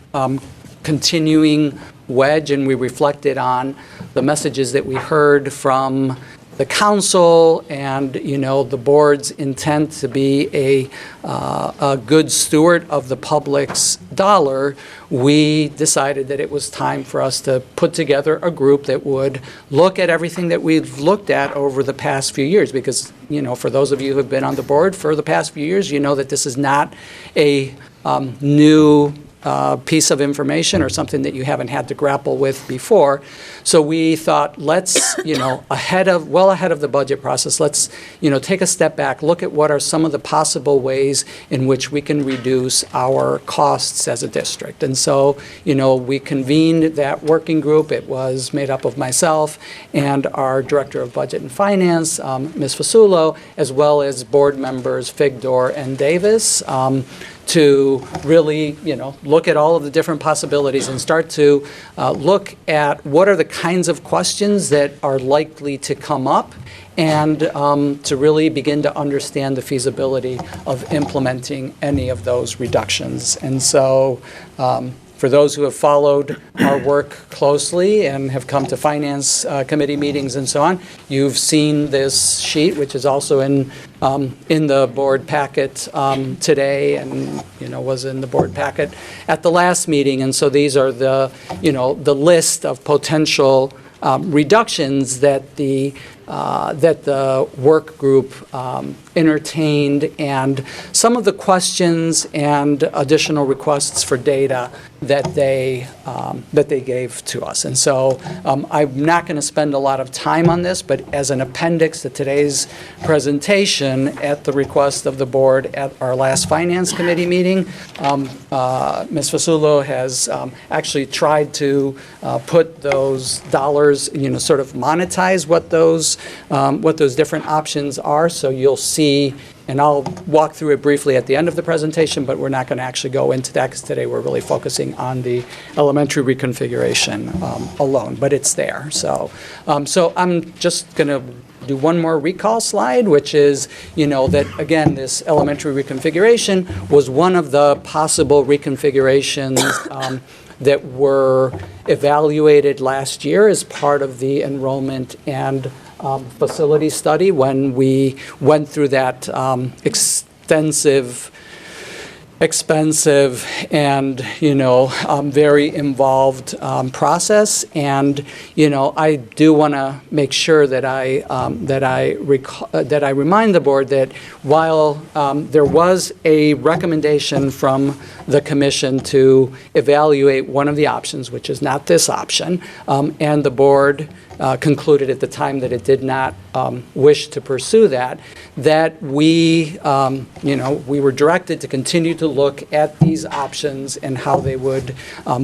S2: continuing wedge and we reflected on the messages that we heard from the council and, the board's intent to be a good steward of the public's dollar, we decided that it was time for us to put together a group that would look at everything that we've looked at over the past few years. Because, for those of you who have been on the board for the past few years, you know that this is not a new piece of information or something that you haven't had to grapple with before. So we thought, let's, well ahead of the budget process, let's, take a step back, look at what are some of the possible ways in which we can reduce our costs as a district. And so, we convened that working group. It was made up of myself and our Director of Budget and Finance, Ms. Fasulo, as well as board members Figdor and Davis, to really, look at all of the different possibilities and start to look at what are the kinds of questions that are likely to come up and to really begin to understand the feasibility of implementing any of those reductions. And so for those who have followed our work closely and have come to Finance Committee meetings and so on, you've seen this sheet, which is also in the board packet today and, was in the board packet at the last meeting. And so these are the, the list of potential reductions that the work group entertained and some of the questions and additional requests for data that they gave to us. And so I'm not going to spend a lot of time on this, but as an appendix to today's presentation at the request of the board at our last Finance Committee meeting, Ms. Fasulo has actually tried to put those dollars, sort of monetize what those different options are. So you'll see, and I'll walk through it briefly at the end of the presentation, but we're not going to actually go into that because today we're really focusing on the elementary reconfiguration alone, but it's there. So I'm just going to do one more recall slide, which is, that again, this elementary reconfiguration was one of the possible reconfigurations that were evaluated last year as part of the enrollment and facility study when we went through that extensive expensive and, very involved process. And, I do want to make sure that that I remind the board that while there was a recommendation from the commission to evaluate one of the options, which is not this option, and the board concluded at the time that it did not wish to pursue that we, we were directed to continue to look at these options and how they would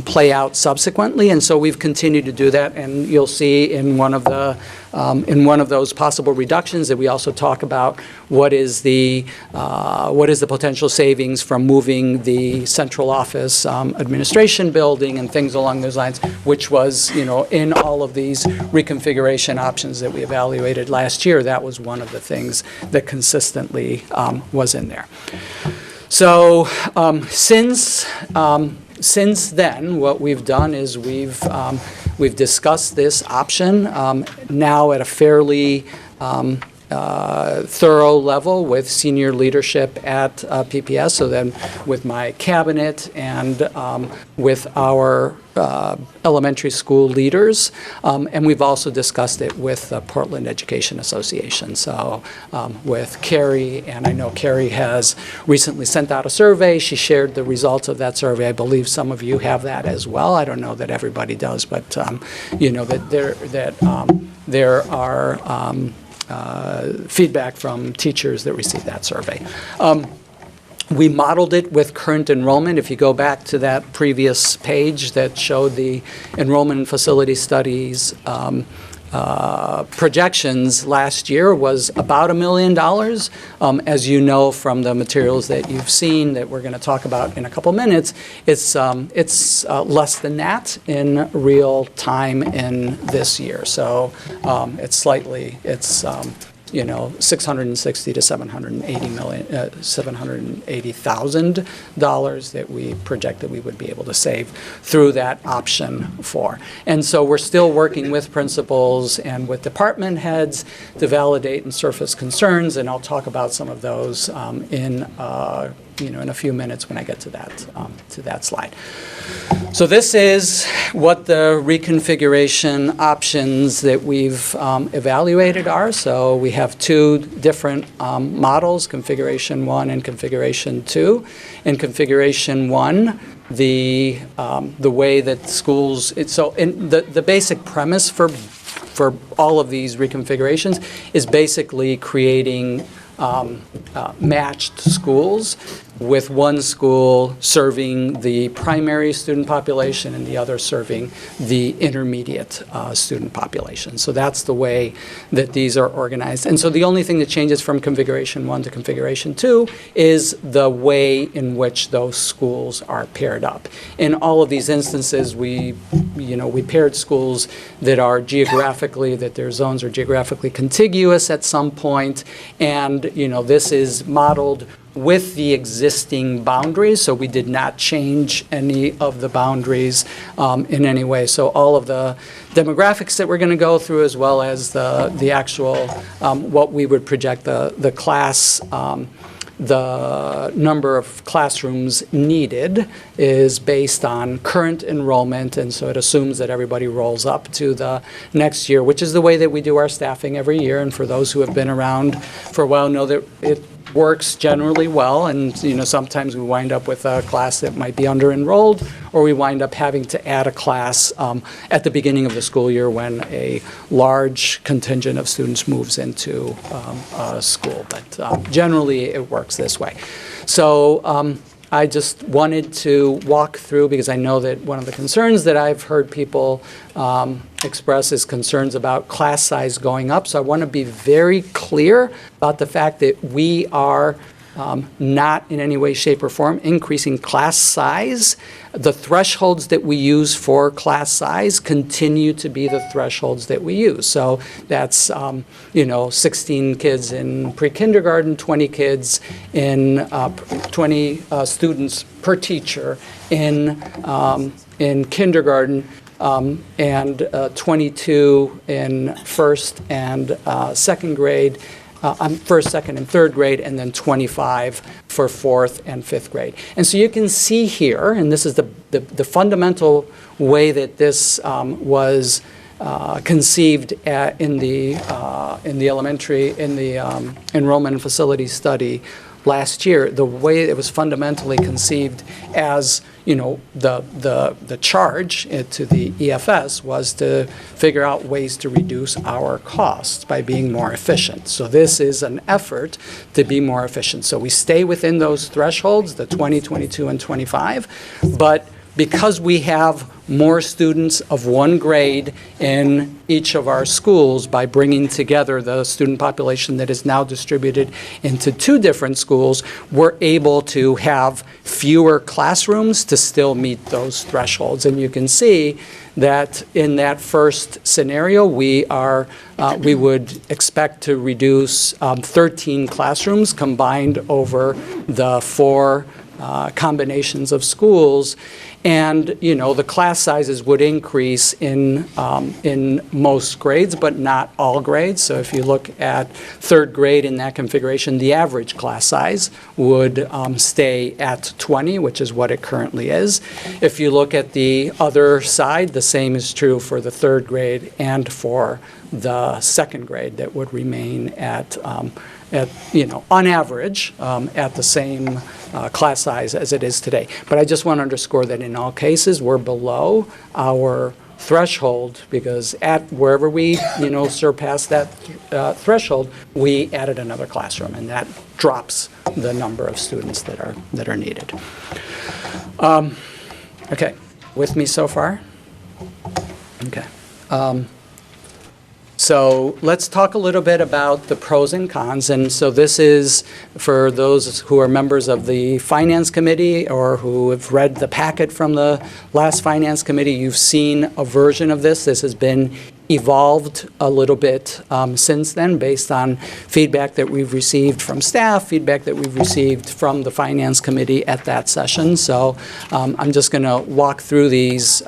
S2: play out subsequently. And so we've continued to do that. And you'll see in one of those possible reductions that we also talk about what is the potential savings from moving the central office administration building and things along those lines, which was, in all of these reconfiguration options that we evaluated last year. That was one of the things that consistently was in there. So since then, what we've done is we've discussed this option now at a fairly thorough level with senior leadership at PPS, so then with my cabinet and with our elementary school leaders, and we've also discussed it with the Portland Education Association. So with Carrie, and I know Carrie has recently sent out a survey. She shared the results of that survey. I believe some of you have that as well. I don't know that everybody does, but that there are feedback from teachers that received that survey. We modeled it with current enrollment. If you go back to that previous page that showed the enrollment and facility studies projections last year was about $1 million. As you know from the materials that you've seen that we're going to talk about in a couple minutes, it's less than that in real time in this year. So it's 660 to $780,000 that we project that we would be able to save through that option for. And so we're still working with principals and with department heads to validate and surface concerns, and I'll talk about some of those in a few minutes when I get to that slide. So this is what the reconfiguration options that we've evaluated are. So we have two different models, Configuration 1 and Configuration 2. In Configuration 1, the way that schools, the basic premise for all of these reconfigurations is basically creating matched schools, with one school serving the primary student population and the other serving the intermediate student population. So that's the way that these are organized. And so the only thing that changes from Configuration 1 to Configuration 2 is the way in which those schools are paired up. In all of these instances, we paired schools that their zones are geographically contiguous at some point, and this is modeled with the existing boundaries, so we did not change any of the boundaries in any way. So all of the demographics that we're going to go through, as well as the actual, what we would project the class, the number of classrooms needed is based on current enrollment, and so it assumes that everybody rolls up to the next year, which is the way that we do our staffing every year. And for those who have been around for a while know that it works generally well, and sometimes we wind up with a class that might be under-enrolled, or we wind up having to add a class at the beginning of the school year when a large contingent of students moves into a school. But generally, it works this way. So I just wanted to walk through, because I know that one of the concerns that I've heard people express is concerns about class size going up. So I want to be very clear about the fact that we are not in any way, shape, or form increasing class size. The thresholds that we use for class size continue to be the thresholds that we use. So that's 16 kids in pre-kindergarten, 20 kids in 20 students per teacher in kindergarten, and 22 in first and second grade, first, second, and third grade, and then 25 for fourth and fifth grade. And so you can see here, and this is the fundamental way that this was conceived in the enrollment and facility study last year. The way it was fundamentally conceived as, the charge to the EFS was to figure out ways to reduce our costs by being more efficient. So this is an effort to be more efficient. So we stay within those thresholds, the 20, 22, and 25, but because we have more students of one grade in each of our schools by bringing together the student population that is now distributed into 2 different schools, we're able to have fewer classrooms to still meet those thresholds. And you can see that in that first scenario, we would expect to reduce 13 classrooms combined over the 4 combinations of schools. And, the class sizes would increase in most grades, but not all grades. So if you look at third grade in that configuration, the average class size would stay at 20, which is what it currently is. If you look at the other side, the same is true for the third grade and for the second grade, that would remain at on average, at the same class size as it is today. But I just want to underscore that in all cases, we're below our threshold, because at wherever we, surpass that threshold, we added another classroom, and that drops the number of students that are needed. Okay, with me so far? Okay. So let's talk a little bit about the pros and cons. And so this is for those who are members of the Finance Committee or who have read the packet from the last Finance Committee. You've seen a version of this. This has been evolved a little bit since then, based on feedback that we've received from staff, feedback that we've received from the Finance Committee at that session. So I'm just going to walk through these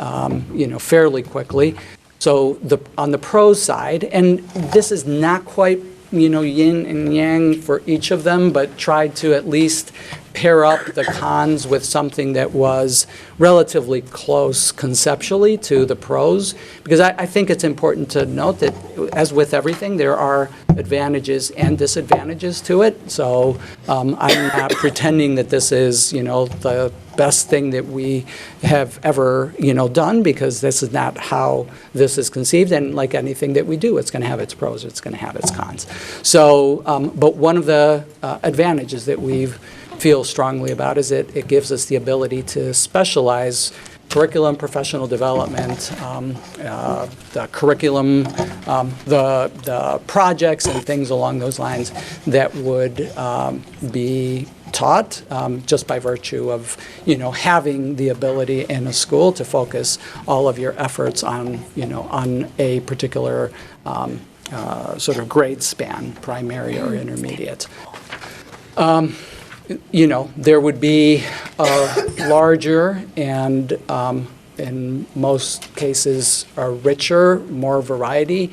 S2: fairly quickly. So on the pros side, and this is not quite, yin and yang for each of them, but tried to at least pair up the cons with something that was relatively close conceptually to the pros, because I think it's important to note that, as with everything, there are advantages and disadvantages to it. So I'm not pretending that this is, the best thing that we have ever, done, because this is not how this is conceived. And like anything that we do, it's going to have its pros, it's going to have its cons. So, but one of the advantages that we feel strongly about is it gives us the ability to specialize curriculum, professional development, the curriculum, the projects and things along those lines that would be taught just by virtue of, having the ability in a school to focus all of your efforts on, on a particular sort of grade span, primary or intermediate. There would be a larger and, in most cases, a richer, more variety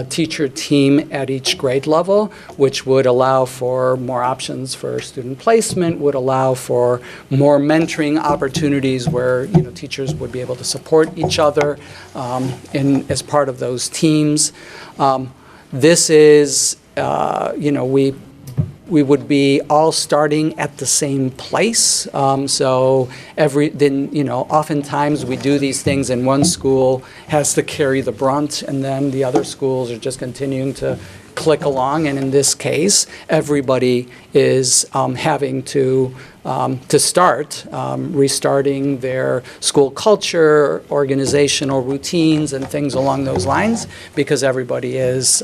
S2: teacher team at each grade level, which would allow for more options for student placement, would allow for more mentoring opportunities where, teachers would be able to support each other as part of those teams. This is, we would be all starting at the same place. Oftentimes we do these things and one school has to carry the brunt, and then the other schools are just continuing to click along. And in this case, everybody is having to start, restarting their school culture, organizational routines, and things along those lines, because everybody is,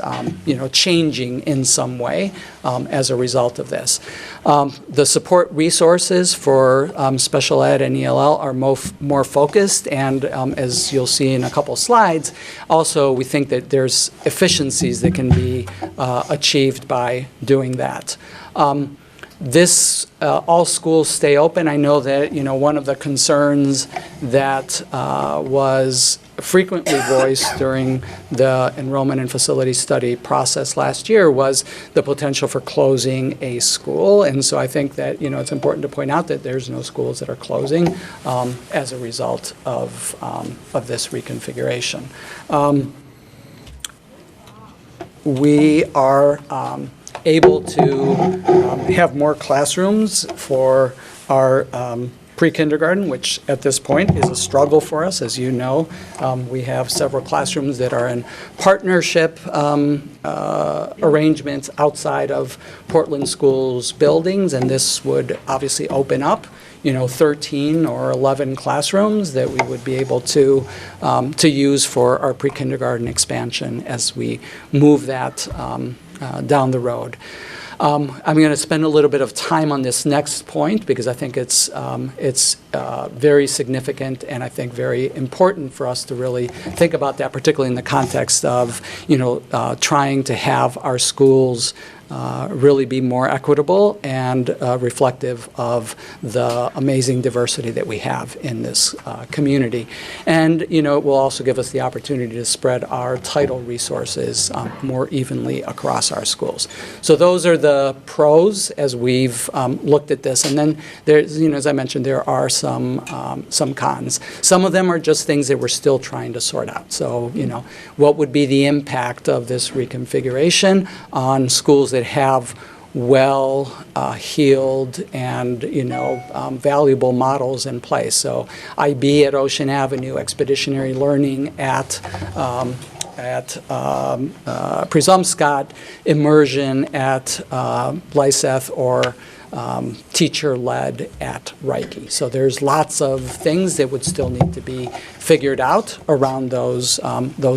S2: changing in some way as a result of this. The support resources for special ed and ELL are more focused, and as you'll see in a couple slides, also we think that there's efficiencies that can be achieved by doing that. all schools stay open. I know that, one of the concerns that was frequently voiced during the enrollment and facility study process last year was the potential for closing a school. And so I think that, it's important to point out that there's no schools that are closing as a result of this reconfiguration. We are able to have more classrooms for our pre-kindergarten, which at this point is a struggle for us. As you know, we have several classrooms that are in partnership arrangements outside of Portland Schools buildings, and this would obviously open up 13 or 11 classrooms that we would be able to use for our pre-kindergarten expansion as we move that down the road. I'm going to spend a little bit of time on this next point because I think it's very significant and I think very important for us to really think about that, particularly in the context of trying to have our schools really be more equitable and reflective of the amazing diversity that we have in this community. And, it will also give us the opportunity to spread our title resources more evenly across our schools. So those are the pros as we've looked at this. And then there's, as I mentioned, there are some cons. Some of them are just things that we're still trying to sort out. So, what would be the impact of this reconfiguration on schools that have well-heeled and, valuable models in place. So IB at Ocean Avenue, expeditionary learning at Presumpscot, immersion at Lyseth, or teacher-led at Reiki. So there's lots of things that would still need to be figured out around those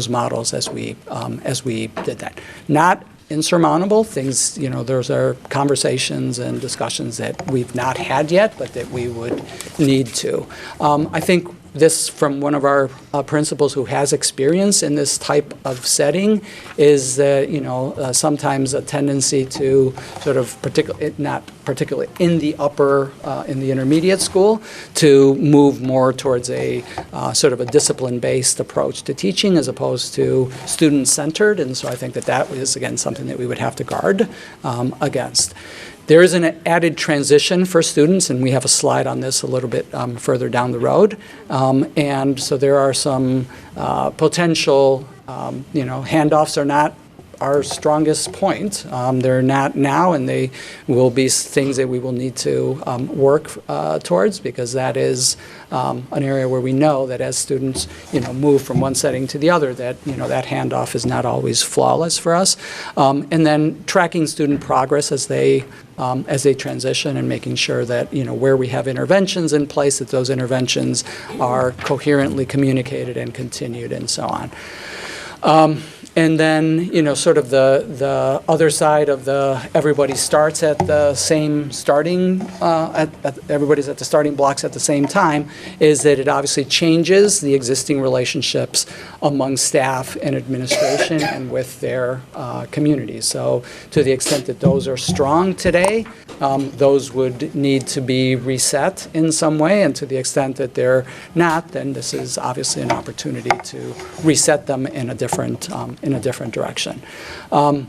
S2: models as we did that. Not insurmountable things, those are conversations and discussions that we've not had yet, but that we would need to. I think this, from one of our principals who has experience in this type of setting, is that, sometimes a tendency to sort of, not particularly in the in the intermediate school, to move more towards a sort of a discipline-based approach to teaching as opposed to student-centered. And so I think that is, again, something that we would have to guard against. There is an added transition for students, and we have a slide on this a little bit further down the road. And so there are some potential, handoffs are not our strongest point. They're not now, and they will be things that we will need to work towards, because that is an area where we know that as students, move from one setting to the other, that, that handoff is not always flawless for us. And then tracking student progress as they transition, and making sure that, where we have interventions in place, that those interventions are coherently communicated and continued, and so on. And then, sort of the other side of everybody starts at the same starting, everybody's at the starting blocks at the same time, is that it obviously changes the existing relationships among staff and administration and with their communities. So to the extent that those are strong today, those would need to be reset in some way, and to the extent that they're not, then this is obviously an opportunity to reset them in a different direction. From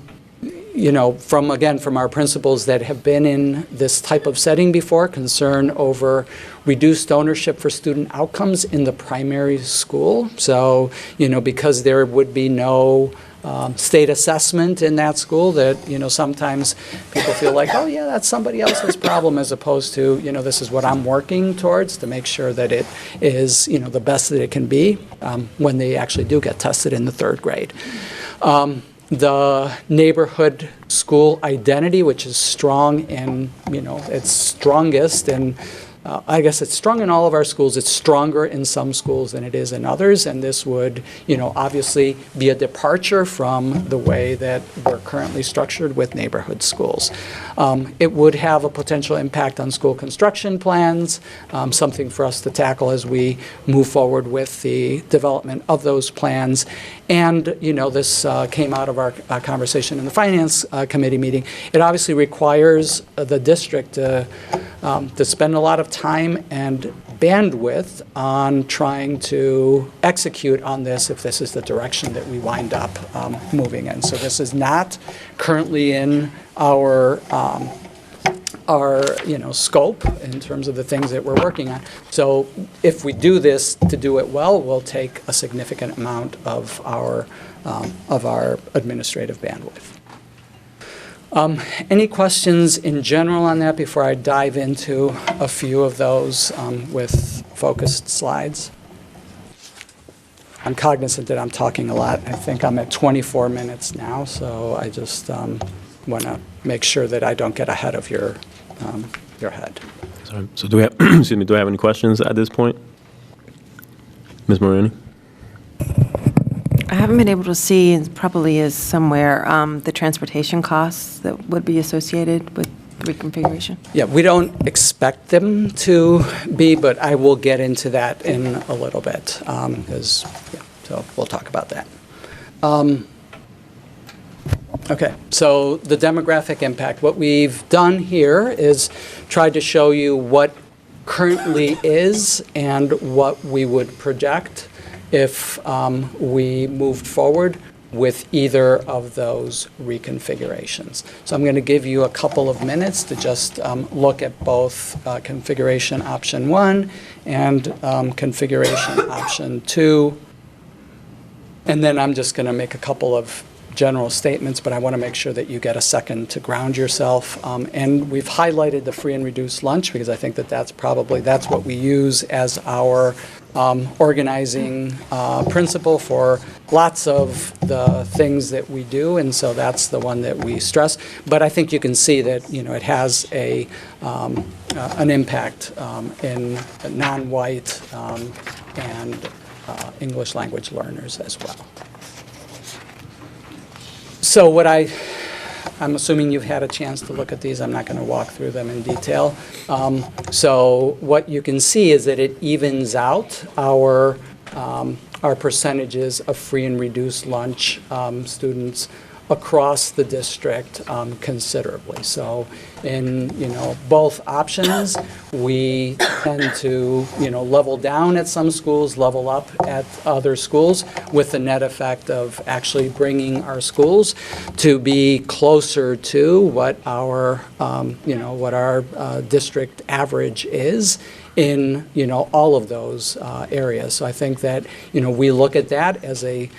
S2: our principals that have been in this type of setting before, concern over reduced ownership for student outcomes in the primary school. So, because there would be no state assessment in that school, that, sometimes people feel like, oh yeah, that's somebody else's problem, as opposed to, this is what I'm working towards to make sure that it is, the best that it can be when they actually do get tested in the third grade. The neighborhood school identity, which is strong in, it's strongest, and I guess it's strong in all of our schools. It's stronger in some schools than it is in others, and this would, obviously be a departure from the way that we're currently structured with neighborhood schools. It would have a potential impact on school construction plans, something for us to tackle as we move forward with the development of those plans. And, this came out of our conversation in the Finance Committee meeting. It obviously requires the district to spend a lot of time and bandwidth on trying to execute on this if this is the direction that we wind up moving in. So this is not currently in our scope in terms of the things that we're working on. So if we do this to do it well, we'll take a significant amount of our administrative bandwidth. Any questions in general on that before I dive into a few of those with focused slides? I'm cognizant that I'm talking a lot. I think I'm at 24 minutes now, so I just want to make sure that I don't get ahead of your head.
S1: Sorry. So do we have, excuse me, do I have any questions at this point? Ms. Maroney?
S9: I haven't been able to see, and probably is somewhere, the transportation costs that would be associated with the reconfiguration.
S2: Yeah, we don't expect them to be, but I will get into that in a little bit, because, so we'll talk about that. Okay, so the demographic impact. What we've done here is tried to show you what currently is and what we would project if we moved forward with either of those reconfigurations. So I'm going to give you a couple of minutes to just look at both configuration option 1 and configuration option 2. And then I'm just going to make a couple of general statements, but I want to make sure that you get a second to ground yourself. And we've highlighted the free and reduced lunch because I think that that's what we use as our organizing principle for lots of the things that we do, and so that's the one that we stress. But I think you can see that it has an impact in non-white and English language learners as well. So I'm assuming you've had a chance to look at these. I'm not going to walk through them in detail. So what you can see is that it evens out our percentages of free and reduced lunch students across the district considerably. So in both options, we tend to level down at some schools, level up at other schools, with the net effect of actually bringing our schools to be closer to what our district average is in all of those areas. So I think that we look at that as a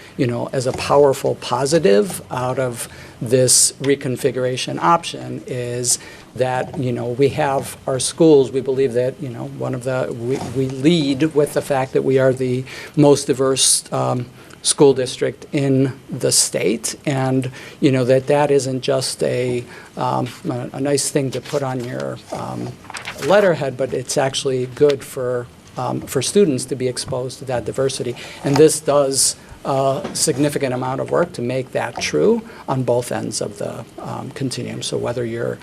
S2: powerful positive out of this reconfiguration option, is that we have our schools. We believe that we lead with the fact that we are the most diverse school district in the state, and that isn't just a nice thing to put on your letterhead, but it's actually good for students to be exposed to that diversity. And this does a significant amount of work to make that true on both ends of the continuum. So whether you're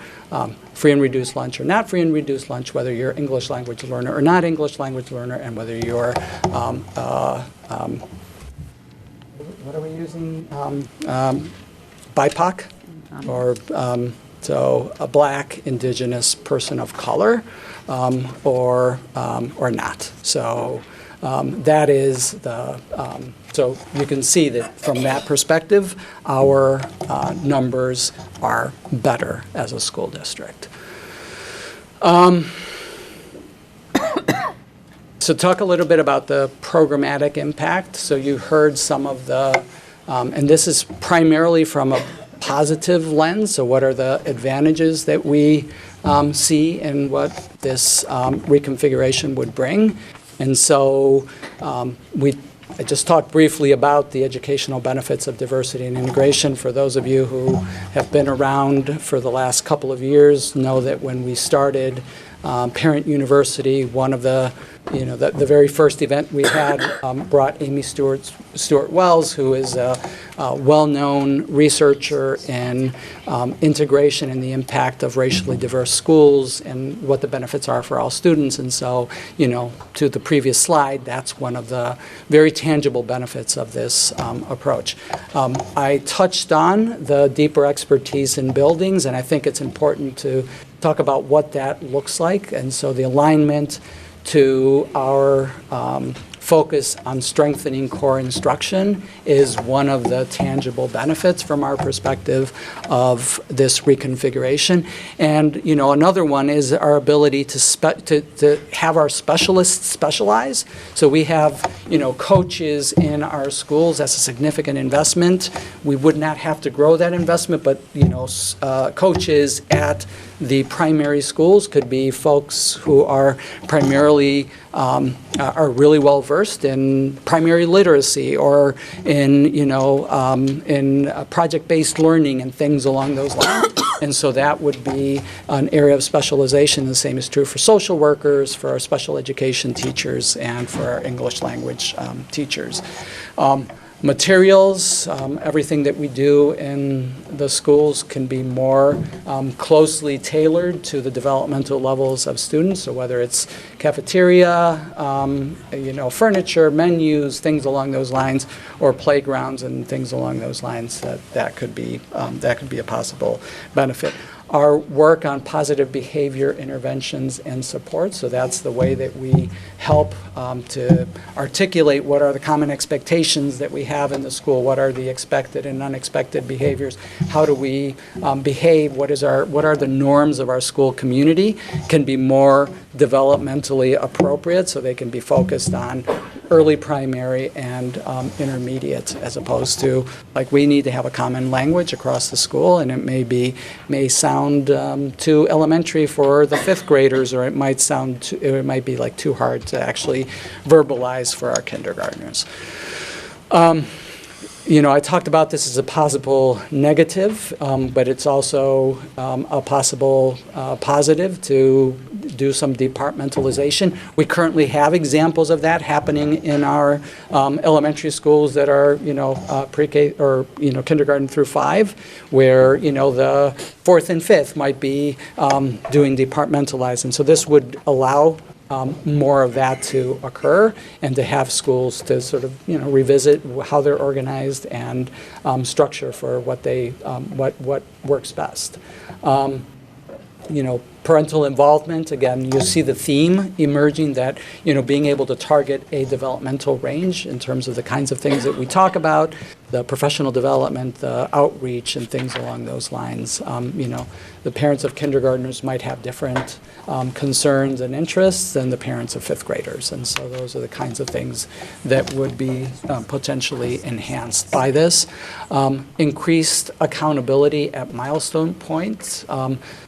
S2: free and reduced lunch or not free and reduced lunch, whether you're English language learner or not English language learner, and whether you're what are we using? BIPOC, or so a Black, Indigenous, person of color, or not. So that is the. So you can see that from that perspective, our numbers are better as a school district. So talk a little bit about the programmatic impact. So you heard some of the, and this is primarily from a positive lens. So what are the advantages that we see in what this reconfiguration would bring? And so I just talked briefly about the educational benefits of diversity and integration. For those of you who have been around for the last couple of years, know that when we started Parent University, one of the, the very first event we had brought Amy Stewart Wells, who is a well-known researcher in integration and the impact of racially diverse schools and what the benefits are for all students. And so, to the previous slide, that's one of the very tangible benefits of this approach. I touched on the deeper expertise in buildings, and I think it's important to talk about what that looks like. And so the alignment to our focus on strengthening core instruction is one of the tangible benefits from our perspective of this reconfiguration. And, another one is our ability to have our specialists specialize. So we have, coaches in our schools. That's a significant investment. We would not have to grow that investment, but, coaches at the primary schools could be folks who are primarily are really well versed in primary literacy or in in project-based learning and things along those lines. And so that would be an area of specialization. The same is true for social workers, for our special education teachers, and for our English language teachers. Materials, everything that we do in the schools can be more closely tailored to the developmental levels of students. So whether it's cafeteria, furniture, menus, things along those lines, or playgrounds and things along those lines, that could be a possible benefit. Our work on positive behavior interventions and support, so that's the way that we help to articulate what are the common expectations that we have in the school, what are the expected and unexpected behaviors, how do we behave, what are the norms of our school community, can be more developmentally appropriate, so they can be focused on early primary and intermediate, as opposed to, like, we need to have a common language across the school, and it may sound too elementary for the fifth graders, or it might be like too hard to actually verbalize for our kindergartners. I talked about this as a possible negative, but it's also a possible positive to do some departmentalization. We currently have examples of that happening in our elementary schools that are, pre-K or, kindergarten through 5, where, the 4th and 5th might be doing departmentalized. And so this would allow more of that to occur, and to have schools to sort of revisit how they're organized and structure for what they what works best. Parental involvement, again, you see the theme emerging that, being able to target a developmental range in terms of the kinds of things that we talk about, the professional development, the outreach, and things along those lines. The parents of kindergartners might have different concerns and interests than the parents of 5th graders. And so those are the kinds of things that would be potentially enhanced by this. Increased accountability at milestone points.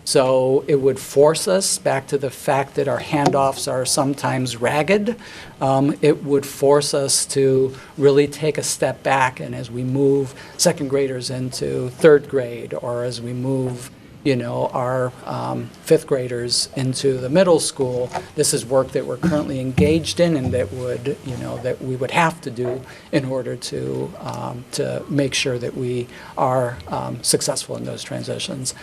S2: So it would force us back to the fact that our handoffs are sometimes ragged. It would force us to really take a step back, and as we move 2nd graders into 3rd grade, or as we move our 5th graders into the middle school, this is work that we're currently engaged in, and that would, that we would have to do in order to make sure that we are successful in those transitions.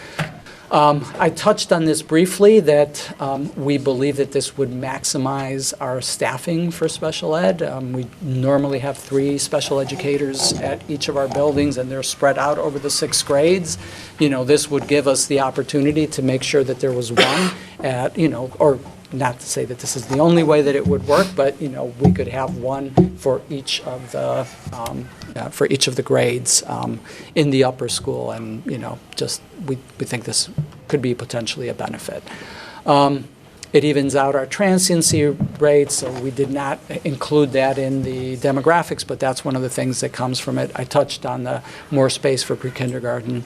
S2: I touched on this briefly, that we believe that this would maximize our staffing for special ed. We normally have 3 special educators at each of our buildings, and they're spread out over the 6 grades. This would give us the opportunity to make sure that there was one at, or not to say that this is the only way that it would work, but, we could have one for each of the grades in the upper school, and, we think this could be potentially a benefit. It evens out our transiency rates, so we did not include that in the demographics, but that's one of the things that comes from it. I touched on the more space for pre-kindergarten,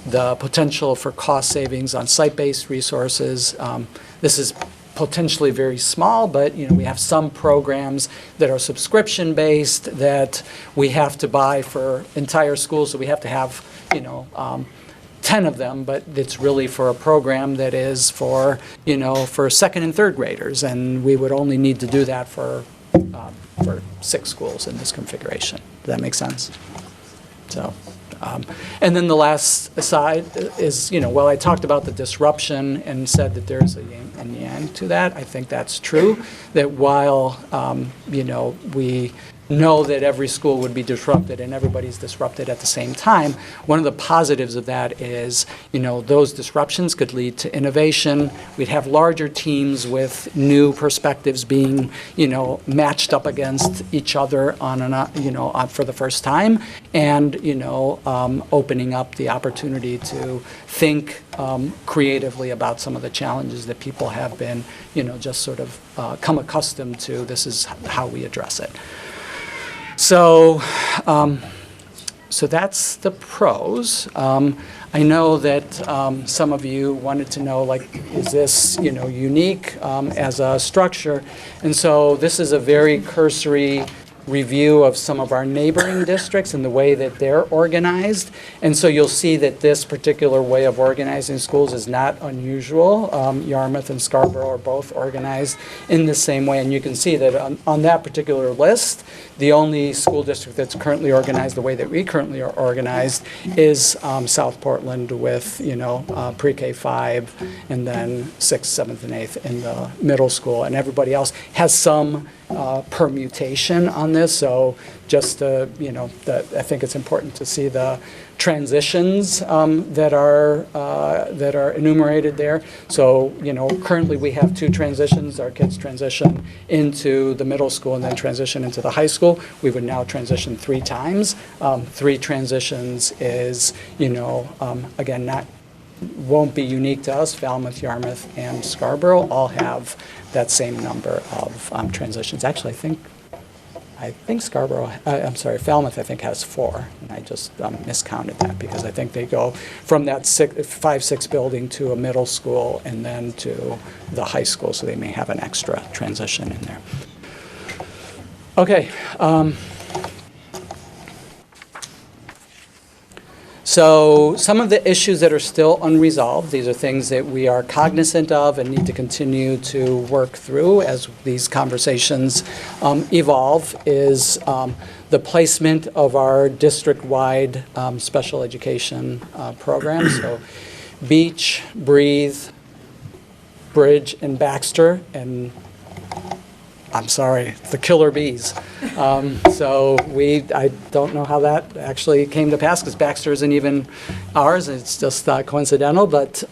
S2: the potential for cost savings on site-based resources. This is potentially very small, but we have some programs that are subscription-based that we have to buy for entire schools, so we have to have 10 of them, but it's really for a program that is for, for second and third graders, and we would only need to do that for 6 schools in this configuration. Does that make sense? So, and then the last side is, well, I talked about the disruption and said that there's a yin and yang to that. I think that's true, that while, we know that every school would be disrupted and everybody's disrupted at the same time, one of the positives of that is, those disruptions could lead to innovation. We'd have larger teams with new perspectives being, matched up against each other for the first time, and, opening up the opportunity to think creatively about some of the challenges that people have been, just sort of come accustomed to. This is how we address it. So, so that's the pros. I know that some of you wanted to know, is this, unique as a structure? And so this is a very cursory review of some of our neighboring districts and the way that they're organized. And so you'll see that this particular way of organizing schools is not unusual. Yarmouth and Scarborough are both organized in the same way. And you can see that on that particular list, the only school district that's currently organized the way that we currently are organized is South Portland with, pre-K 5 and then 6th, 7th, and 8th in the middle school. And everybody else has some permutation on this. So just to, I think it's important to see the transitions that are enumerated there. So, currently we have 2 transitions. Our kids transition into the middle school and then transition into the high school. We would now transition 3 times. 3 transitions is, again, won't be unique to us. Falmouth, Yarmouth, and Scarborough all have that same number of transitions. Actually, I think Falmouth, I think, has 4, and I just miscounted that because I think they go from that 5-6 building to a middle school and then to the high school, so they may have an extra transition in there. Okay. So some of the issues that are still unresolved, these are things that we are cognizant of and need to continue to work through as these conversations evolve, is the placement of our district-wide special education programs. So Beach, Breathe, Bridge, and Baxter, and I'm sorry, the killer bees. So I don't know how that actually came to pass because Baxter isn't even ours. It's just coincidental. But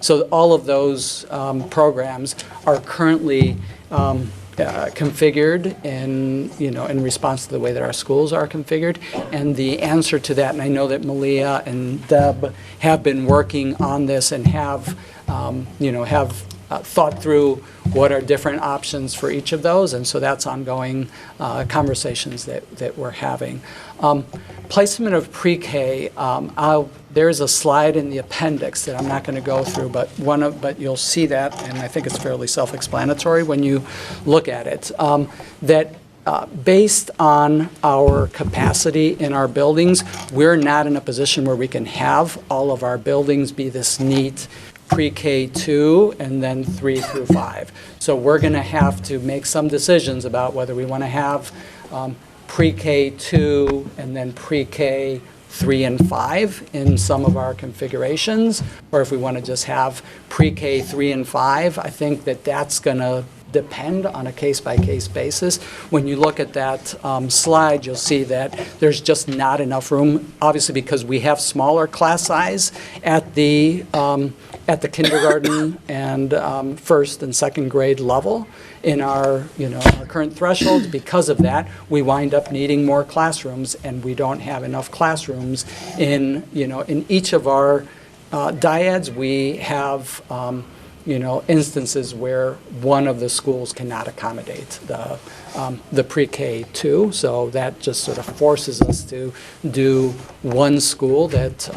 S2: so all of those programs are currently configured in response to the way that our schools are configured. And the answer to that, and I know that Malia and Deb have been working on this and have thought through what are different options for each of those, and so that's ongoing conversations that we're having. Placement of pre-K, there's a slide in the appendix that I'm not going to go through, but you'll see that, and I think it's fairly self-explanatory when you look at it, that based on our capacity in our buildings, we're not in a position where we can have all of our buildings be this neat pre-K 2 and then 3 through 5. So we're going to have to make some decisions about whether we want to have pre-K 2 and then pre-K 3 and 5 in some of our configurations, or if we want to just have pre-K 3 and 5. I think that's going to depend on a case-by-case basis. When you look at that slide, you'll see that there's just not enough room, obviously because we have smaller class size at the kindergarten and first and second grade level in our current thresholds. Because of that, we wind up needing more classrooms, and we don't have enough classrooms in each of our dyads. We have instances where one of the schools cannot accommodate the pre-K 2, so that just sort of forces us to do one school that,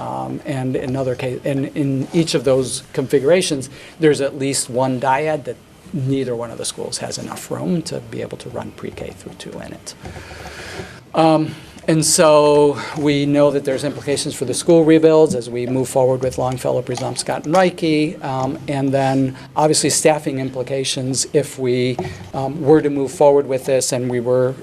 S2: and in other case, and in each of those configurations, there's at least one dyad that neither one of the schools has enough room to be able to run pre-K through 2 in it. And so we know that there's implications for the school rebuilds as we move forward with Longfellow, Brezomscott, and Reike, and then obviously staffing implications if we were to move forward with this and we were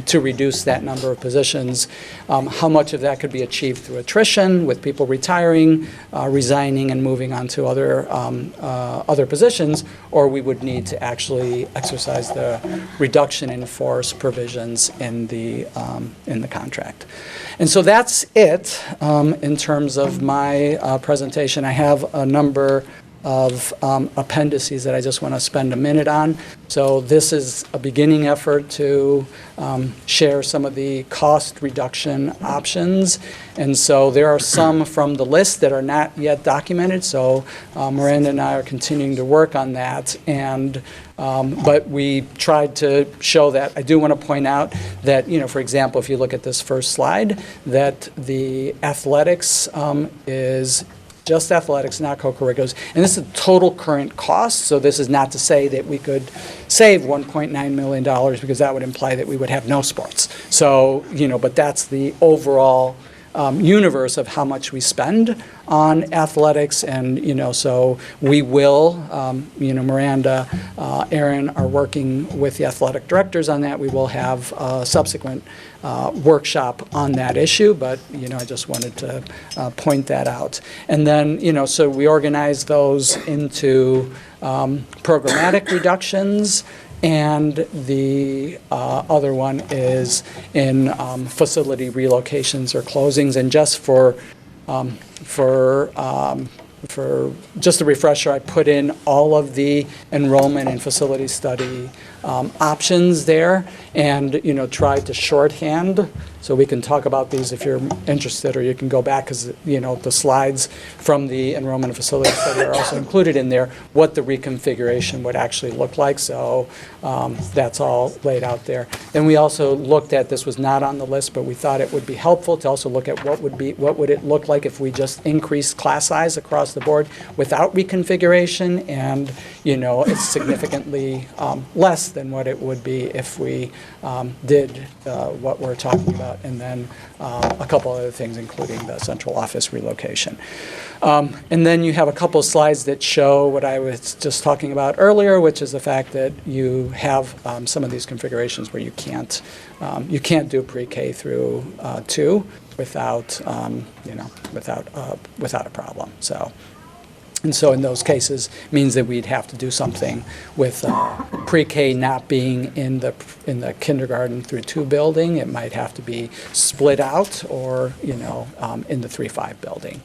S2: to reduce that number of positions, how much of that could be achieved through attrition with people retiring, resigning, and moving on to other positions, or we would need to actually exercise the reduction in force provisions in the contract. And so that's it in terms of my presentation. I have a number of appendices that I just want to spend a minute on. So this is a beginning effort to share some of the cost reduction options. And so there are some from the list that are not yet documented. So Miranda and I are continuing to work on that. And but we tried to show that. I do want to point out that, for example, if you look at this first slide, that the athletics is just athletics, not co-curriculars. And this is total current cost, so this is not to say that we could save $1.9 million because that would imply that we would have no sports. So, but that's the overall universe of how much we spend on athletics, and so we will, Miranda, Aaron are working with the athletic directors on that. We will have a subsequent workshop on that issue, but I just wanted to point that out. And then so we organize those into programmatic reductions. And the other one is in facility relocations or closings. And just for just a refresher, I put in all of the enrollment and facility study options there, and tried to shorthand. So we can talk about these if you're interested, or you can go back because the slides from the enrollment and facility study are also included in there, what the reconfiguration would actually look like. So that's all laid out there. Then we also looked at, this was not on the list, but we thought it would be helpful to also look at what would it look like if we just increased class size across the board without reconfiguration, and it's significantly less than what it would be if we did what we're talking about. And then a couple other things, including the central office relocation. And then you have a couple slides that show what I was just talking about earlier, which is the fact that you have some of these configurations where you can't do pre-K through 2 without without a problem. And so in those cases means that we'd have to do something with pre-K not being in the kindergarten through 2 building. It might have to be split out, or in the 3-5 building.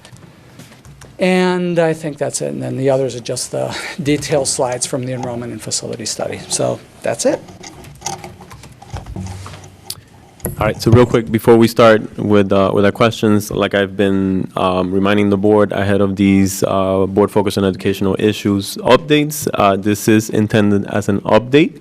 S2: And I think that's it. And then the others are just the detailed slides from the enrollment and facility study. So that's it.
S1: All right, so real quick, before we start with our questions, like I've been reminding the board ahead of these board focus on educational issues updates, this is intended as an update.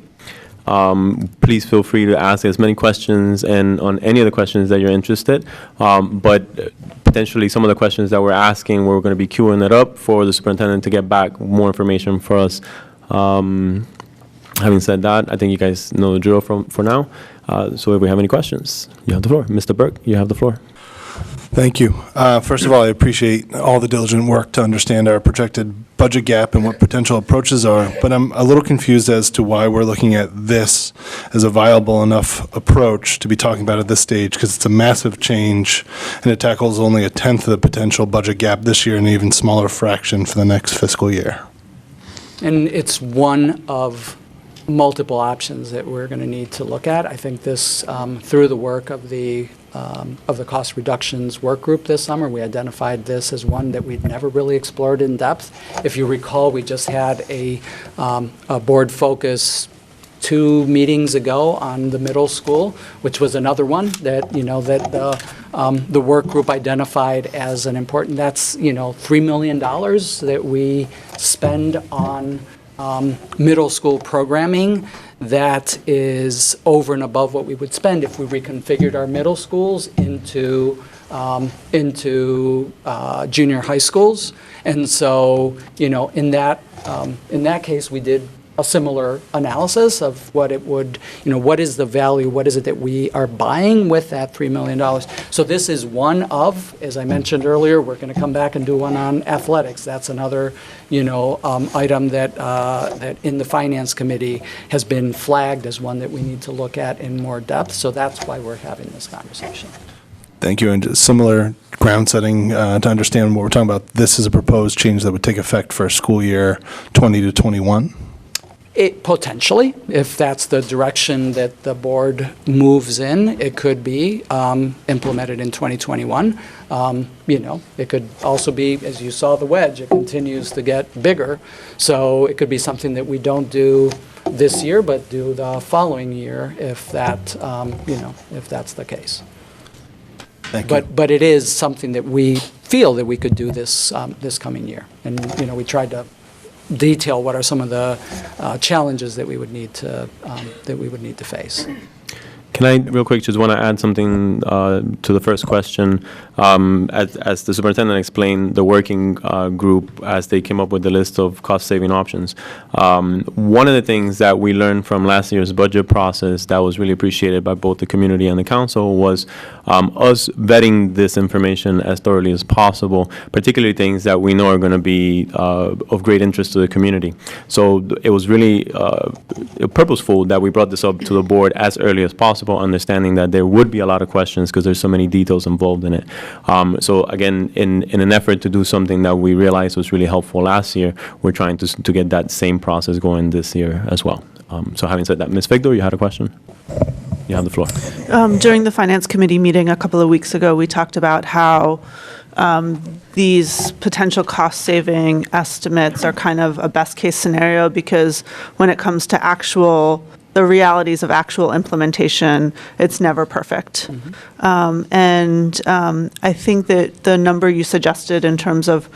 S1: Please feel free to ask as many questions and on any of the questions that you're interested. But potentially some of the questions that we're asking, we're going to be queuing it up for the superintendent to get back more information for us. Having said that, I think you guys know the drill for now. So if we have any questions, you have the floor. Mr. Burke, you have the floor.
S3: Thank you. First of all, I appreciate all the diligent work to understand our projected budget gap and what potential approaches are, but I'm a little confused as to why we're looking at this as a viable enough approach to be talking about at this stage, because it's a massive change and it tackles only a tenth of the potential budget gap this year and an even smaller fraction for the next fiscal year.
S2: And it's one of multiple options that we're going to need to look at. I think this, through the work of the cost reductions work group this summer, we identified this as one that we'd never really explored in depth. If you recall, we just had a board focus 2 meetings ago on the middle school, which was another one that the work group identified as an important. That's $3 million that we spend on middle school programming that is over and above what we would spend if we reconfigured our middle schools into junior high schools. And so, in that case, we did a similar analysis of what it would, what is the value, what is it that we are buying with that $3 million. So this is one of, as I mentioned earlier, we're going to come back and do one on athletics. That's another, item that, that in the Finance Committee has been flagged as one that we need to look at in more depth. So that's why we're having this conversation.
S3: Thank you. And just similar ground setting to understand what we're talking about, this is a proposed change that would take effect for school year 20 to 21.
S2: It potentially, if that's the direction that the board moves in, it could be implemented in 2021. It could also be, as you saw the wedge, it continues to get bigger. So it could be something that we don't do this year, but do the following year if that, if that's the case.
S3: Thank you.
S2: But it is something that we feel that we could do this, this coming year. And, we tried to detail what are some of the challenges that we would need to face.
S1: Can I, real quick, just want to add something to the first question? As the superintendent explained, the working group, as they came up with the list of cost-saving options, one of the things that we learned from last year's budget process that was really appreciated by both the community and the council was us vetting this information as thoroughly as possible, particularly things that we know are going to be of great interest to the community. So it was really purposeful that we brought this up to the board as early as possible, understanding that there would be a lot of questions because there's so many details involved in it. So again, in an effort to do something that we realized was really helpful last year, we're trying to get that same process going this year as well. So having said that, Ms. Figdor, you had a question? You have the floor.
S7: During the Finance Committee meeting a couple of weeks ago, we talked about how these potential cost-saving estimates are kind of a best-case scenario because when it comes to the realities of actual implementation, it's never perfect. Mm-hmm. I think that the number you suggested in terms of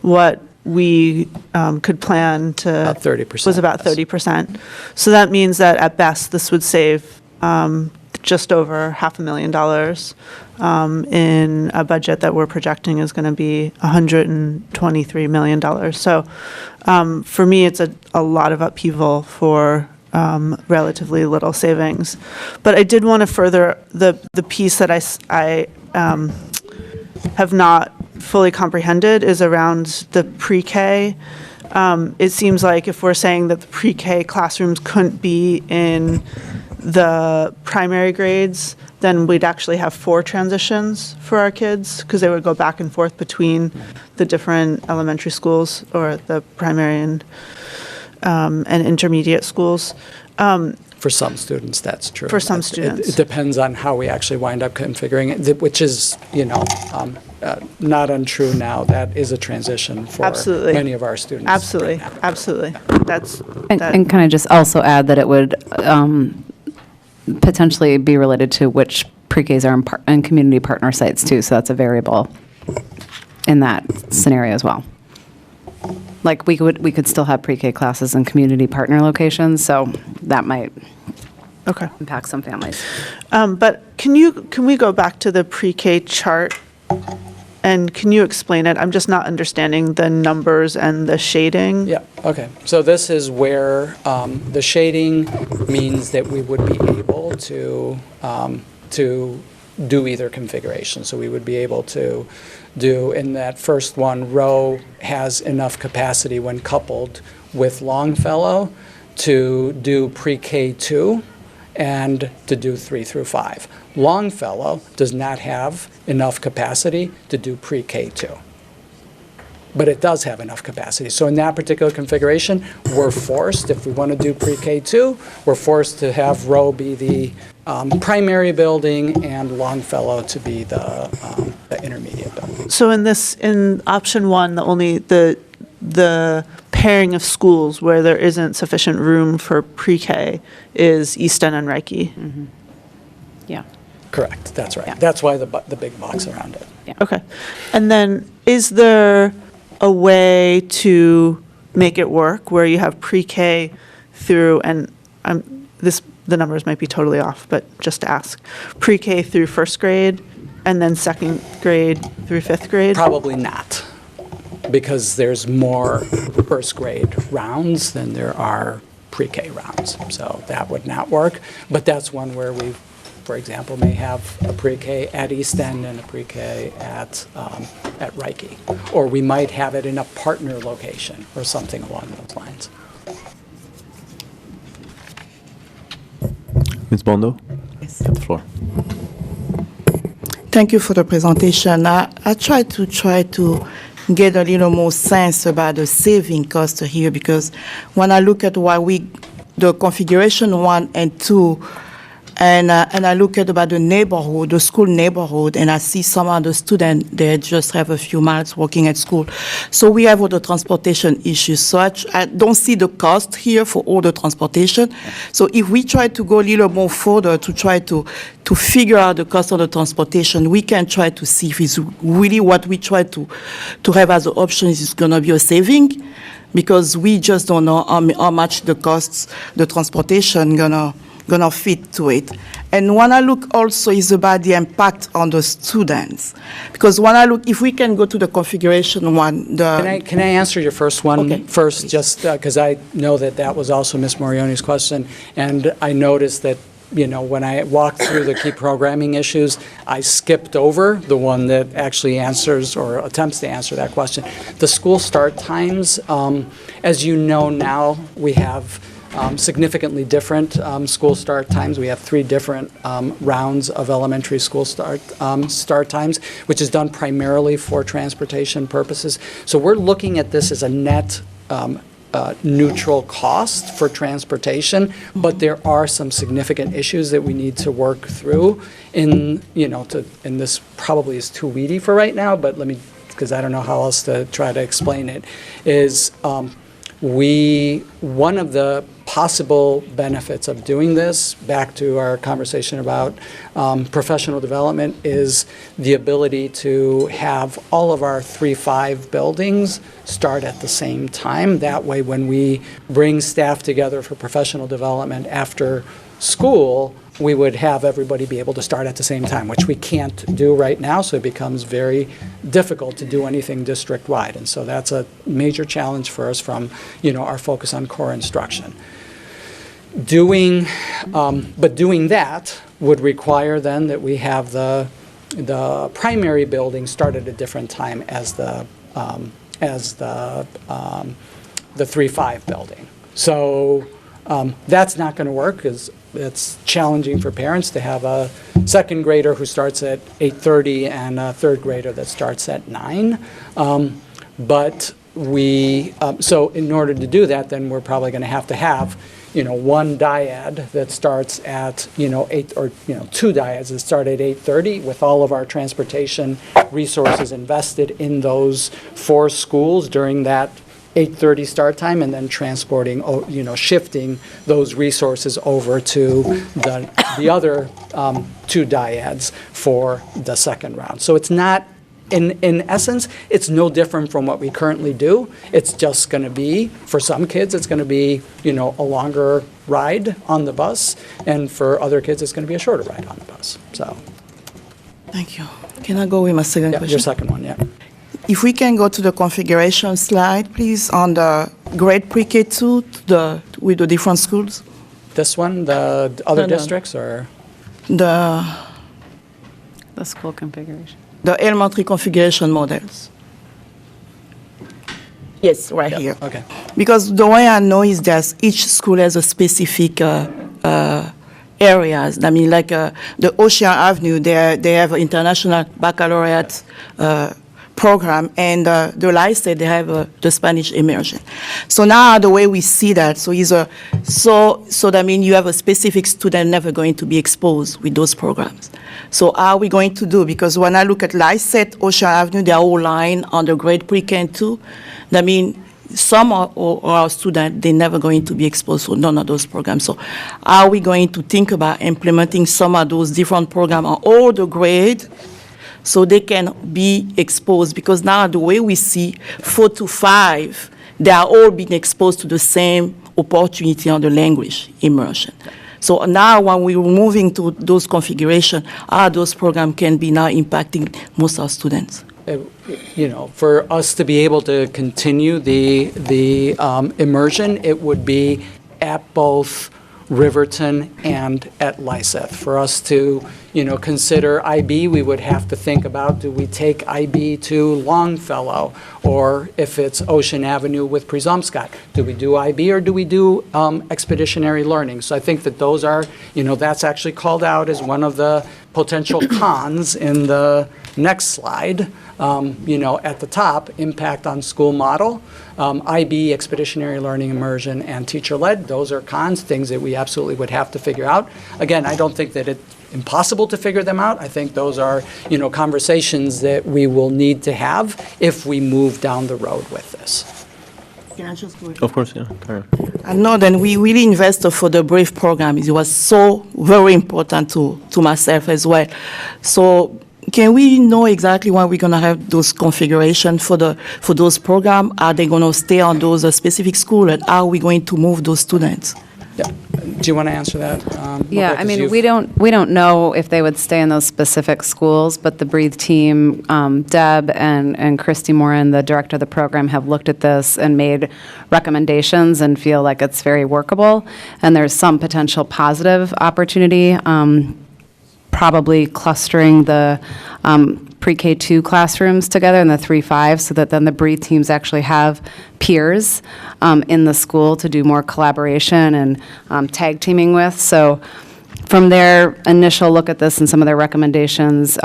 S7: what we could plan to
S2: About 30%.
S7: was about 30%. So that means that at best, this would save just over $500,000 in a budget that we're projecting is going to be $123 million. So for me, it's a lot of upheaval for relatively little savings. But I did want to further the piece that I have not fully comprehended is around the pre-K. It seems like if we're saying that the pre-K classrooms couldn't be in the primary grades, then we'd actually have 4 transitions for our kids because they would go back and forth between the different elementary schools or the primary and intermediate schools.
S2: For some students, that's true.
S7: For some students.
S2: It depends on how we actually wind up configuring it, which is, not untrue now. That is a transition for
S7: Absolutely.
S2: many of our students.
S7: Absolutely,
S2: right now.
S7: absolutely.
S10: And can I just also add that it would potentially be related to which pre-Ks are in community partner sites too, so that's a variable in that scenario as well. Like we could still have pre-K classes in community partner locations, so that might impact some families.
S7: But can we go back to the pre-K chart and can you explain it? I'm just not understanding the numbers and the shading.
S2: Yeah, okay. So this is where the shading means that we would be able to do either configuration. So we would be able to do, in that first one, row has enough capacity when coupled with Longfellow to do pre-K2 and to do 3 through 5. Longfellow does not have enough capacity to do pre-K2. But it does have enough capacity. So in that particular configuration, we're forced, if we want to do pre-K2, we're forced to have row be the primary building and Longfellow to be the intermediate building.
S7: So in option 1, the pairing of schools where there isn't sufficient room for pre-K is Easton and Reiki.
S10: Mm-hmm. Yeah.
S2: Correct, that's right.
S10: Yeah.
S2: That's why the big box around it.
S10: Yeah.
S7: Okay. And then is there a way to make it work where you have pre-K through, and the numbers might be totally off, but just to ask, pre-K through first grade and then second grade through fifth grade?
S2: Probably not, because there's more first grade rounds than there are pre-K rounds. So that would not work, but that's one where we, for example, may have a pre-K at East End and a pre-K at Reiki. Or we might have it in a partner location or something along those lines.
S1: Ms. Bondo?
S8: Yes.
S1: You have the floor.
S8: Thank you for the presentation. I try to get a little more sense about the saving cost here, because when I look at the configuration 1 and 2, and I look at about the neighborhood, the school neighborhood, and I see some of the students, they just have a few miles walking at school. So we have all the transportation issues. So I don't see the cost here for all the transportation. So if we try to go a little more further to try to figure out the cost of the transportation, we can try to see if it's really what we try to have as an option is going to be a saving, because we just don't know how much the costs, the transportation gonna fit to it. And when I look also is about the impact on the students, because when I look, if we can go to the configuration 1,
S2: Can I answer your first one
S8: Okay.
S2: first, just because I know that was also Ms. Morioni's question, and I noticed that, when I walked through the key programming issues, I skipped over the one that actually answers or attempts to answer that question. The school start times, as you know now, we have significantly different school start times. We have 3 different rounds of elementary school start times, which is done primarily for transportation purposes. So we're looking at this as a net neutral cost for transportation, but there are some significant issues that we need to work through and this probably is too weedy for right now, but because I don't know how else to try to explain it, is one of the possible benefits of doing this, back to our conversation about professional development, is the ability to have all of our 3-5 buildings start at the same time. That way, when we bring staff together for professional development after school, we would have everybody be able to start at the same time, which we can't do right now, so it becomes very difficult to do anything district-wide. And so that's a major challenge for us from, our focus on core instruction. Doing that would require then that we have the primary building start at a different time as the 3-5 building. So that's not going to work, because it's challenging for parents to have a second grader who starts at 8:30 and a third grader that starts at 9. So in order to do that, then we're probably going to have one dyad that starts at 8, or 2 dyads that start at 8:30, with all of our transportation resources invested in those 4 schools during that 8:30 start time, and then transporting, shifting those resources over to the other 2 dyads for the second round. So it's not, in essence, it's no different from what we currently do. It's just going to be, for some kids, it's going to be, a longer ride on the bus, and for other kids, it's going to be a shorter ride on the bus. So.
S8: Thank you. Can I go with my second question?
S2: Your second one, yeah.
S8: If we can go to the configuration slide, please, on the grade pre-K2 with the different schools.
S2: This one, the other
S8: No.
S2: districts, or?
S8: The
S10: school configuration.
S8: the elementary configuration models. Yes, right here.
S2: Okay.
S8: Because the way I know is that each school has a specific areas. I mean, like the Ocean Avenue, they have an international baccalaureate program, and the Lycée, they have the Spanish immersion. So now the way we see that, so that means you have a specific student never going to be exposed with those programs. So how are we going to do? Because when I look at Lycée, Ocean Avenue, they're all lined on the grade pre-K and 2. That means some of our students, they're never going to be exposed to none of those programs. So how are we going to think about implementing some of those different programs on all the grades so they can be exposed? Because now the way we see 4 to 5, they are all being exposed to the same opportunity on the language immersion. So now when we're moving to those configurations, how those programs can be now impacting most of our students.
S2: For us to be able to continue the immersion, it would be at both Riverton and at Lyseth. For us to, consider IB, we would have to think about, do we take IB to Longfellow? Or if it's Ocean Avenue with Presumpscot, do we do IB or do we do expeditionary learning? So I think that those are, that's actually called out as one of the potential cons in the next slide. At the top, impact on school model, IB, expeditionary learning, immersion, and teacher-led. Those are cons, things that we absolutely would have to figure out. Again, I don't think that it's impossible to figure them out. I think those are, conversations that we will need to have if we move down the road with this.
S8: Can I just go ahead?
S1: Of course, yeah. Carry on.
S8: I know that we really invested for the BRAVE program. It was so very important to myself as well. So can we know exactly when we're going to have those configuration for those programs? Are they going to stay on those specific schools, and are we going to move those students?
S2: Yeah. Do you want to answer that?
S10: Yeah,
S2: Rebecca,
S10: I mean,
S2: you've-
S10: we don't know if they would stay in those specific schools, but the Breathe team, Deb and Christy Moran, the director of the program, have looked at this and made recommendations and feel like it's very workable. And there's some potential positive opportunity, probably clustering the pre-K 2 classrooms together in the 3-5, so that then the Breathe teams actually have peers in the school to do more collaboration and tag teaming with. So from their initial look at this and some of their recommendations,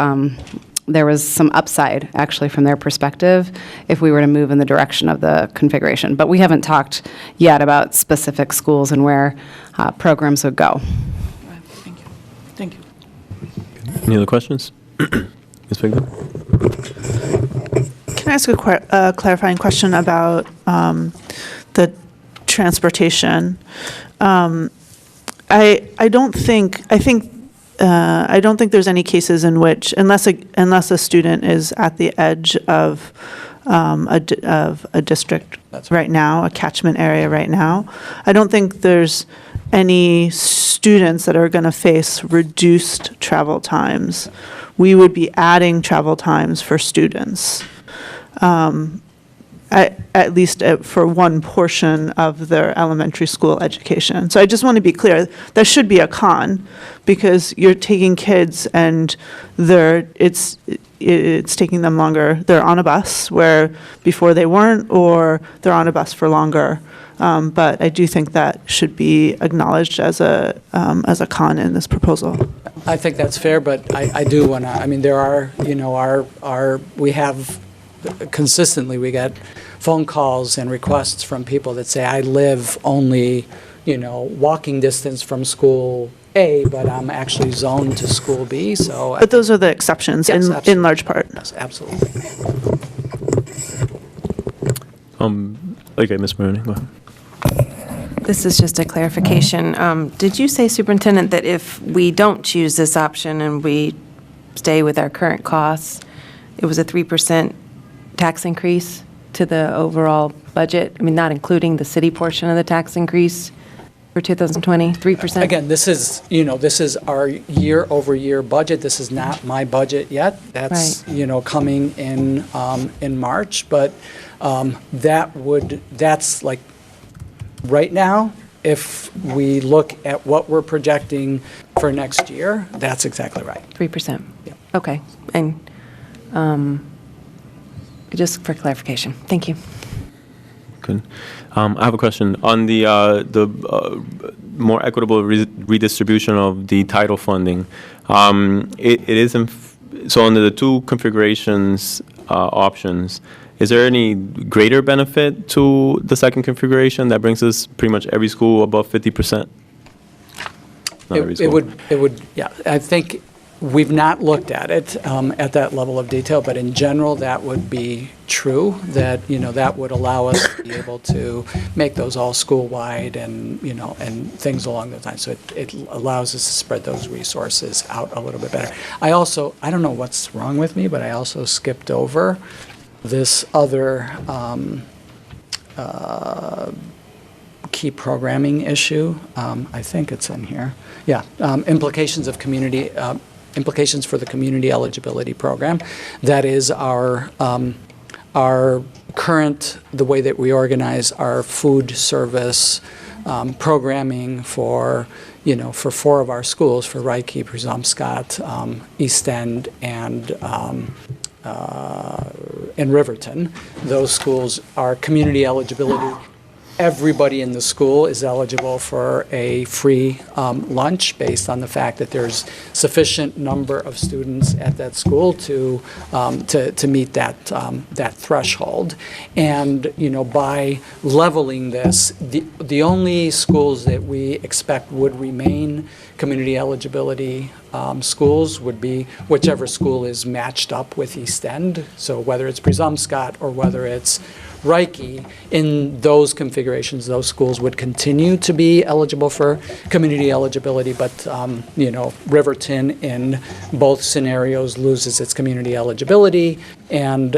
S10: there was some upside, actually, from their perspective, if we were to move in the direction of the configuration. But we haven't talked yet about specific schools and where programs would go.
S8: Thank you. Thank you.
S1: Any other questions? Ms. Figman?
S7: Can I ask a clarifying question about the transportation? I don't think there's any cases in which, unless a student is at the edge of a district right now, a catchment area right now, I don't think there's any students that are going to face reduced travel times. We would be adding travel times for students, at least for one portion of their elementary school education. So I just want to be clear, that should be a con, because you're taking kids and it's taking them longer. They're on a bus where before they weren't, or they're on a bus for longer. But I do think that should be acknowledged as a con in this proposal.
S2: I think that's fair, but I do want to, I mean, there are, we have consistently, we get phone calls and requests from people that say, I live only, walking distance from school A, but I'm actually zoned to school B, so.
S7: But those are the exceptions
S2: Yes,
S7: in
S2: absolutely.
S7: large part.
S2: Yes, absolutely.
S1: Okay, Ms. Maroney, go ahead.
S9: This is just a clarification. Did you say, Superintendent, that if we don't choose this option and we stay with our current costs, it was a 3% tax increase to the overall budget? I mean, not including the city portion of the tax increase for 2020, 3%?
S2: Again, this is our year-over-year budget. This is not my budget yet. That's, coming in March, but that's like, right now, if we look at what we're projecting for next year, that's exactly right.
S9: 3%?
S2: Yeah.
S9: Okay. And just for clarification, thank you.
S1: Good. I have a question on the more equitable redistribution of the title funding. It is so under the two configurations options. Is there any greater benefit to the second configuration that brings us pretty much every school above 50%? Not every school.
S2: It would, yeah. I think we've not looked at it at that level of detail, but in general, that would be true, that, that would allow us to be able to make those all school-wide and, and things along those lines. So it allows us to spread those resources out a little bit better. I don't know what's wrong with me, but I also skipped over this other key programming issue. I think it's in here. Yeah, implications for the community eligibility program. That is our current, the way that we organize our food service programming for, for 4 of our schools, for Reiki, Presumpscot, East End, and Riverton. Those schools are community eligibility. Everybody in the school is eligible for a free lunch based on the fact that there's sufficient number of students at that school to meet that threshold. And by leveling this, the only schools that we expect would remain community eligibility schools would be whichever school is matched up with East End. So whether it's Presumpscot or whether it's Reiki, in those configurations, those schools would continue to be eligible for community eligibility, but, Riverton in both scenarios loses its community eligibility, and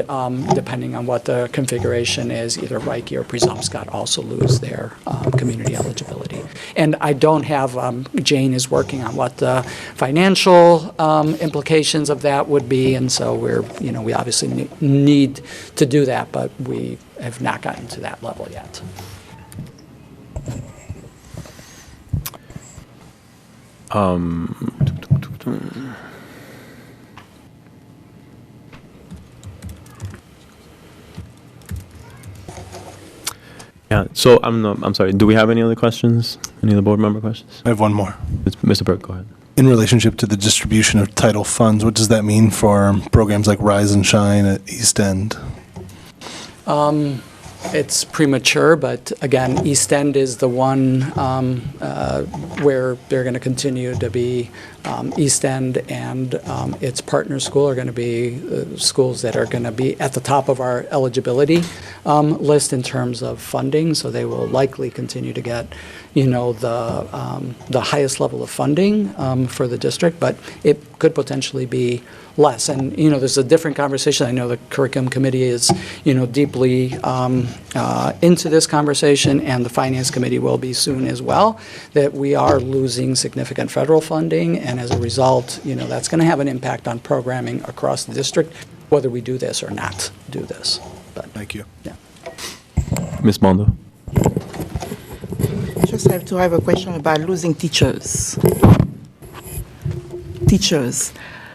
S2: depending on what the configuration is, either Reiki or Presumpscot also lose their community eligibility. And I don't have, Jane is working on what the financial implications of that would be, and so we obviously need to do that, but we have not gotten to that level yet.
S1: Yeah, so I'm sorry, do we have any other questions? Any other board member questions?
S3: I have one more.
S1: Mr. Burke, go ahead.
S3: In relationship to the distribution of title funds, what does that mean for programs like Rise and Shine at East End?
S2: It's premature, but again, East End is the one where they're going to continue to be East End and its partner school are going to be schools that are going to be at the top of our eligibility list in terms of funding. So they will likely continue to get, the highest level of funding for the district, but it could potentially be less. And, there's a different conversation. I know the curriculum committee is, deeply into this conversation, and the finance committee will be soon as well, that we are losing significant federal funding, and as a result, that's going to have an impact on programming across the district, whether we do this or not do this. But,
S3: Thank you.
S2: yeah.
S1: Ms. Mondo?
S8: Just have a question about losing teachers.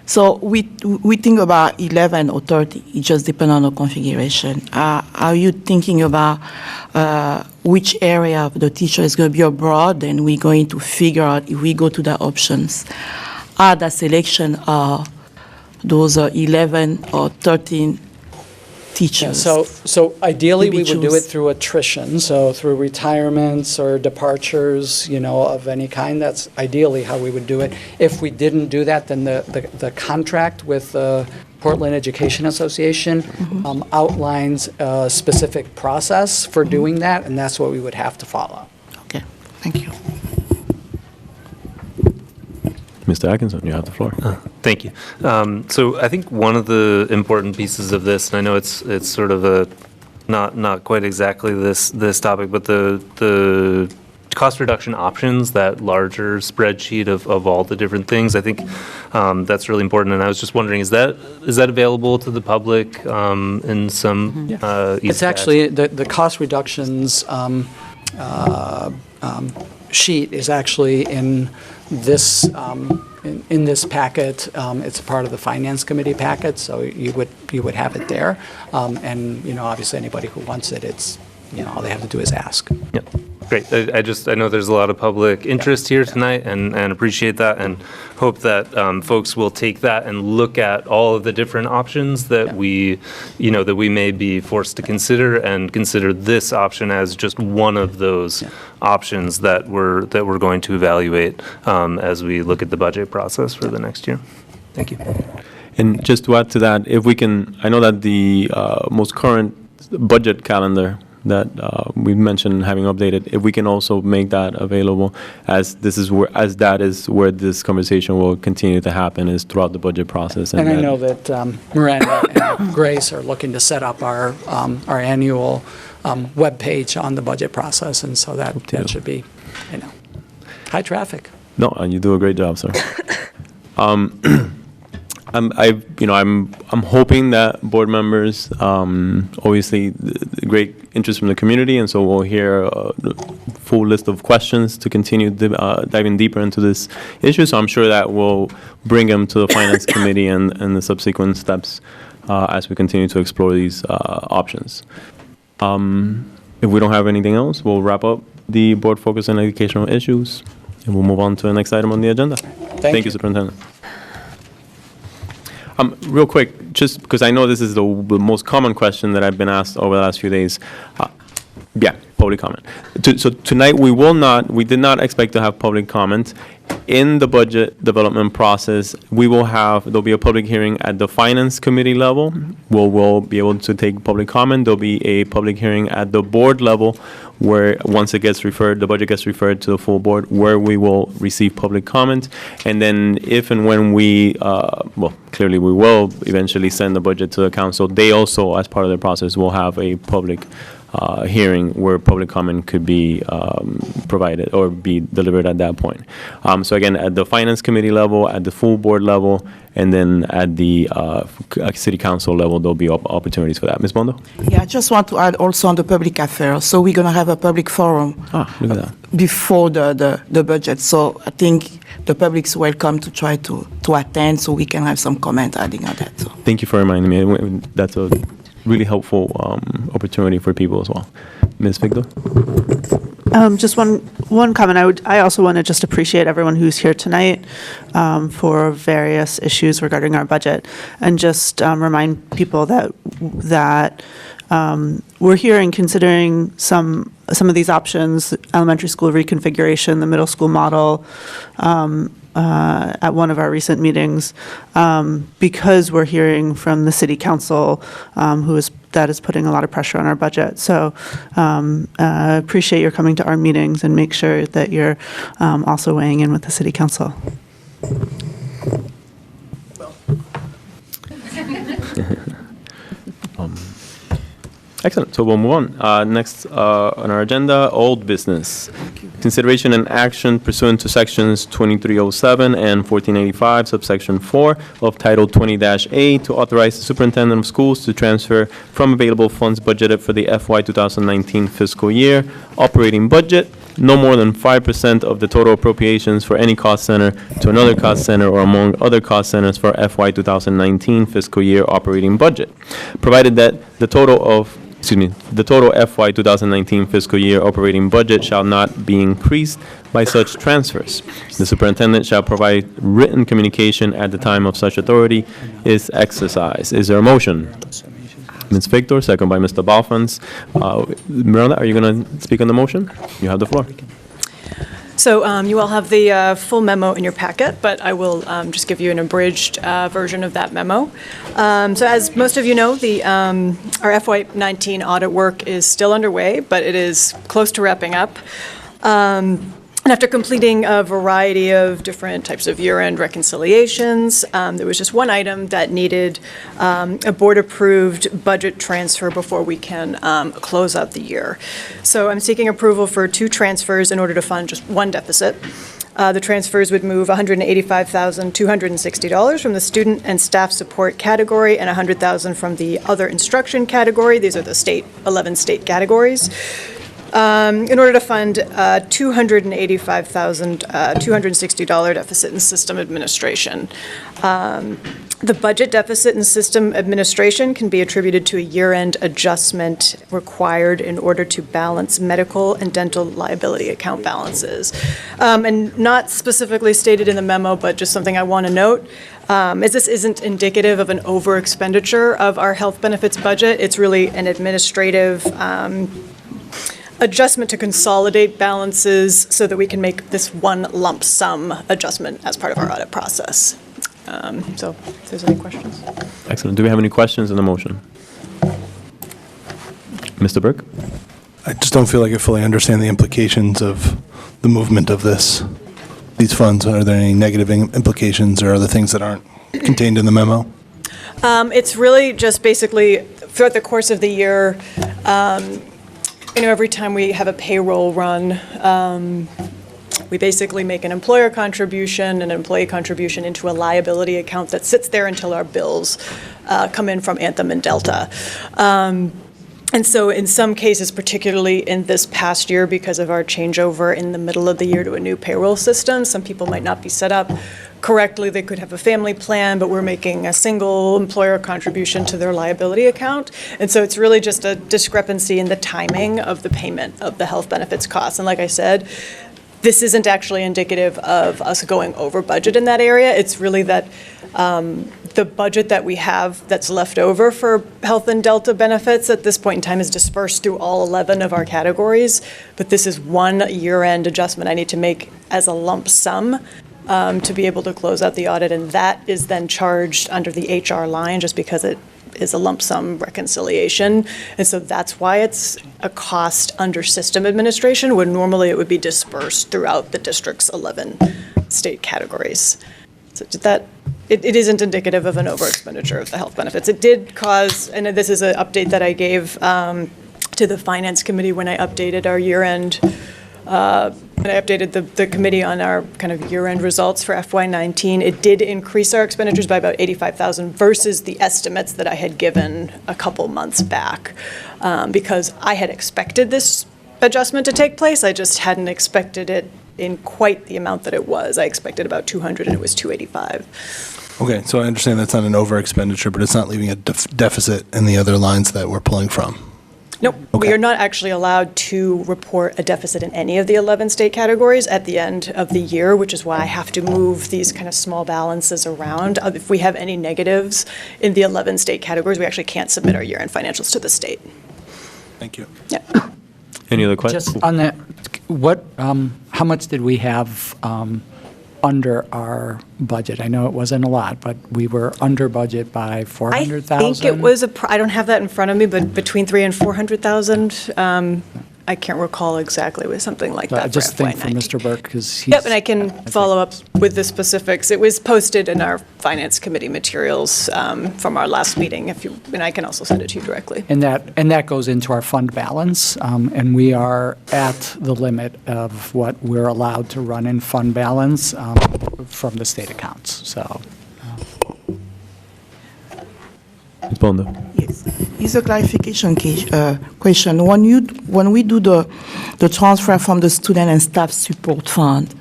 S8: So we think about 11 or 30. It just depends on the configuration. Are you thinking about which area of the teacher is going to be abroad, and we're going to figure out if we go to the options, are the selection of those 11 or 13 teachers?
S2: Yeah, so ideally,
S8: Maybe
S2: we would do
S8: choose.
S2: it through attrition, so through retirements or departures, of any kind. That's ideally how we would do it. If we didn't do that, then the contract with the Portland Education Association outlines a specific process for doing that, and that's what we would have to follow.
S8: Okay, thank you.
S1: Mr. Atkinson, you have the floor.
S11: Thank you. So I think one of the important pieces of this, and I know it's sort of a not quite exactly this topic, but the cost reduction options, that larger spreadsheet of all the different things, I think that's really important. And I was just wondering, is that available to the public in some?
S2: It's actually, the cost reductions sheet is actually in this in this packet. It's a part of the Finance Committee packet, so you would have it there. And obviously anybody who wants it, it's all they have to do is ask.
S11: Yep. Great. I know there's a lot of public interest here tonight, and appreciate that, and hope that folks will take that and look at all of the different options that we may be forced to consider, and consider this option as just one of those options that we're going to evaluate as we look at the budget process for the next year. Thank you.
S1: And just to add to that, if we can, I know that the most current budget calendar that we mentioned having updated, if we can also make that available, as that is where this conversation will continue to happen, is throughout the budget process.
S2: And I know that Miranda and Grace are looking to set up our annual webpage on the budget process, and so that should be, high traffic.
S1: No, and you do a great job, sir. I'm hoping that board members, obviously, the great interest from the community, and so we'll hear a full list of questions to continue diving deeper into this issue. So I'm sure that will bring them to the Finance Committee and the subsequent steps as we continue to explore these options. If we don't have anything else, we'll wrap up the board focus on educational issues, and we'll move on to the next item on the agenda. Thank you, Superintendent. Real quick, just because I know this is the most common question that I've been asked over the last few days. Public comment. So tonight we did not expect to have public comment. In the budget development process, there'll be a public hearing at the Finance Committee level. We'll be able to take public comment. There'll be a public hearing at the board level where once it gets referred, the budget gets referred to the full board, where we will receive public comment. And then if and when clearly we will eventually send the budget to the council, they also, as part of the process, will have a public hearing where public comment could be provided or be delivered at that point. So again, at the Finance Committee level, at the full board level, and then at the City Council level, there'll be opportunities for that. Ms. Bondo?
S8: Yeah, I just want to add also on the public affairs. So we're going to have a public forum
S1: Look at that.
S8: before the budget. So I think the public's welcome to try to attend so we can have some comment adding on that. So.
S1: Thank you for reminding me. That's a really helpful opportunity for people as well. Ms. Victor?
S7: Just one comment. I also want to just appreciate everyone who's here tonight for various issues regarding our budget, and just remind people that we're here and considering some of these options: elementary school reconfiguration, the middle school model. At one of our recent meetings, because we're hearing from the City Council, that is putting a lot of pressure on our budget. So appreciate your coming to our meetings, and make sure that you're also weighing in with the City Council.
S1: Excellent. So we'll move on. Next on our agenda, old business. Consideration and action pursuant to sections 2307 and 1485, subsection 4 of Title 20-A to authorize the superintendent of schools to transfer from available funds budgeted for the FY 2019 fiscal year operating budget no more than 5% of the total appropriations for any cost center to another cost center or among other cost centers for FY 2019 fiscal year operating budget, provided that the total FY 2019 fiscal year operating budget shall not be increased by such transfers. The superintendent shall provide written communication at the time of such authority is exercised. Is there a motion? Ms. Victor, second by Mr. Balfans. Miranda, are you going to speak on the motion? You have the floor.
S6: So you all have the full memo in your packet, but I will just give you an abridged version of that memo. So as most of you know, our FY19 audit work is still underway, but it is close to wrapping up. And after completing a variety of different types of year-end reconciliations, there was just one item that needed a board-approved budget transfer before we can close out the year. So I'm seeking approval for 2 transfers in order to fund just one deficit. The transfers would move $185,260 from the student and staff support category and $100,000 from the other instruction category. These are the 11 state categories. In order to fund $285,260 deficit in system administration. The budget deficit in system administration can be attributed to a year-end adjustment required in order to balance medical and dental liability account balances. And not specifically stated in the memo, but just something I want to note, as this isn't indicative of an over-expenditure of our health benefits budget. It's really an administrative adjustment to consolidate balances so that we can make this one lump sum adjustment as part of our audit process. So if there's any questions.
S1: Excellent. Do we have any questions on the motion? Mr. Burke?
S3: I just don't feel like I fully understand the implications of the movement of these funds. Are there any negative implications or other things that aren't contained in the memo?
S6: It's really just basically throughout the course of the year, every time we have a payroll run, We basically make an employer contribution, an employee contribution into a liability account that sits there until our bills come in from Anthem and Delta. And so in some cases, particularly in this past year, because of our changeover in the middle of the year to a new payroll system, some people might not be set up correctly. They could have a family plan, but we're making a single employer contribution to their liability account. And so it's really just a discrepancy in the timing of the payment of the health benefits costs. And like I said, this isn't actually indicative of us going over budget in that area. It's really that the budget that we have that's left over for health and Delta benefits at this point in time is dispersed through all 11 of our categories. But this is one year-end adjustment I need to make as a lump sum to be able to close out the audit. And that is then charged under the HR line just because it is a lump sum reconciliation. And so that's why it's a cost under system administration, when normally it would be dispersed throughout the district's 11 state categories. So it isn't indicative of an over expenditure of the health benefits. It did cause, and this is an update that I gave to the Finance Committee when I updated our year-end, when I updated the committee on our kind of year-end results for FY19. It did increase our expenditures by about $85,000 versus the estimates that I had given a couple months back, because I had expected this adjustment to take place. I just hadn't expected it in quite the amount that it was. I expected about 200 and it was 285.
S3: Okay, so I understand that's not an over expenditure, but it's not leaving a deficit in the other lines that we're pulling from.
S6: Nope,
S3: Okay.
S6: we are not actually allowed to report a deficit in any of the 11 state categories at the end of the year, which is why I have to move these kind of small balances around. If we have any negatives in the 11 state categories, we actually can't submit our year-end financials to the state.
S3: Thank you.
S6: Yeah.
S1: Any other questions?
S2: Just on that, how much did we have under our budget? I know it wasn't a lot, but we were under budget by 400,000?
S6: I think it was, I don't have that in front of me, but between 300,000 and 400,000. I can't recall exactly. It was something like that.
S2: I just
S6: for
S2: think for
S6: FY19.
S2: Mr. Burke, because he's...
S6: Yep, and I can follow up with the specifics. It was posted in our Finance Committee materials from our last meeting, and I can also send it to you directly.
S2: And that goes into our fund balance, and we are at the limit of what we're allowed to run in fund balance from the state accounts, so...
S1: Ms. Bondo.
S8: Yes. It's a clarification question. When we do the transfer from the student and staff support fund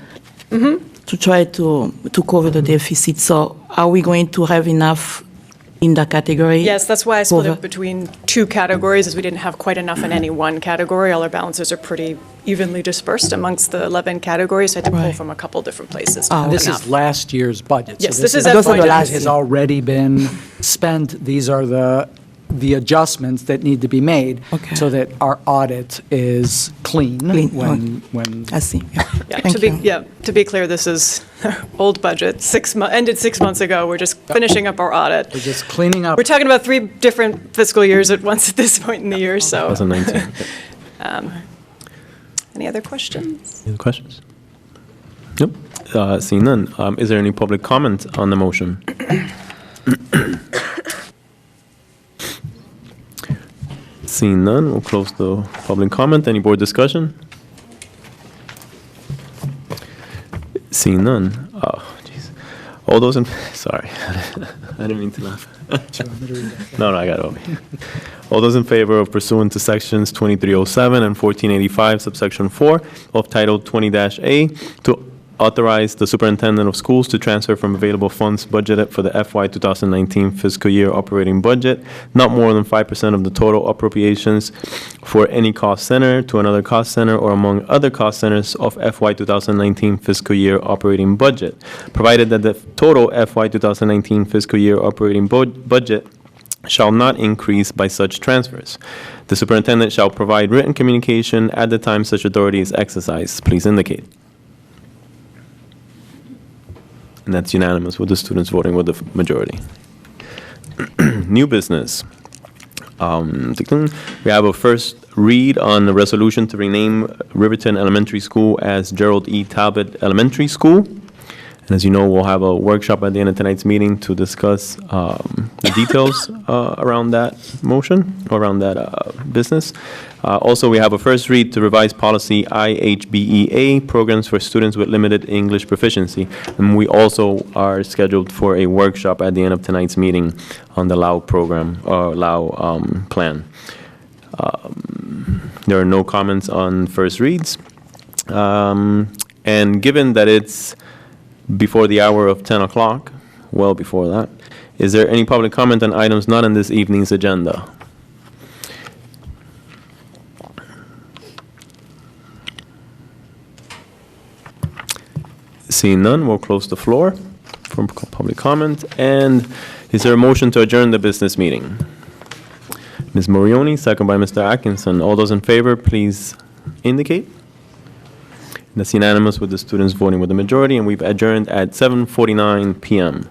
S8: to try to cover the deficit, so are we going to have enough in that category?
S6: Yes, that's why I split it between two categories, as we didn't have quite enough in any one category. All our balances are pretty evenly dispersed amongst the 11 categories. So I had to pull
S8: Right.
S6: from a couple different places.
S2: This is last year's budget.
S6: Yes,
S2: so
S6: this is
S2: budget
S6: FY19.
S2: that has already been spent. These are the adjustments that need to be made
S8: Okay.
S2: so that our audit is clean when
S8: I see. Yeah.
S6: Yeah,
S8: Thank you.
S6: to be clear, this is old budget, ended 6 months ago. We're just finishing up our audit.
S2: we're just cleaning up.
S6: We're talking about 3 different fiscal years at once at this point in the year, so.
S1: 2019.
S6: Any other questions?
S1: Any other questions? Nope. Seeing none. Is there any public comment on the motion? Seeing none, we'll close the public comment. Any board discussion? Seeing none. Oh, jeez. All those in, sorry, I didn't mean to laugh. No, I got it over here. All those in favor of pursuant to sections 2307 and 1485, subsection 4 of Title 20-A to authorize the superintendent of schools to transfer from available funds budgeted for the FY 2019 fiscal year operating budget, not more than 5% of the total appropriations for any cost center to another cost center or among other cost centers of FY 2019 fiscal year operating budget, provided that the total FY 2019 fiscal year operating budget shall not increase by such transfers. The superintendent shall provide written communication at the time such authority is exercised. Please indicate. And that's unanimous with the students voting with the majority. New business. We have a first read on the resolution to rename Riverton Elementary School as Gerald E. Talbot Elementary School. And as you know, we'll have a workshop at the end of tonight's meeting to discuss the details around that motion, or around that business. Also, we have a first read to revise policy IHBEA, programs for students with limited English proficiency. And we also are scheduled for a workshop at the end of tonight's meeting on the LAU program, or LAU plan. There are no comments on first reads. And given that it's before the hour of 10 o'clock, well before that, is there any public comment on items not on this evening's agenda? Seeing none, we'll close the floor for public comment. And is there a motion to adjourn the business meeting? Ms. Morioni, second by Mr. Atkinson. All those in favor, please indicate. That's unanimous with the students voting with the majority, and we've adjourned at 7:49 p.m.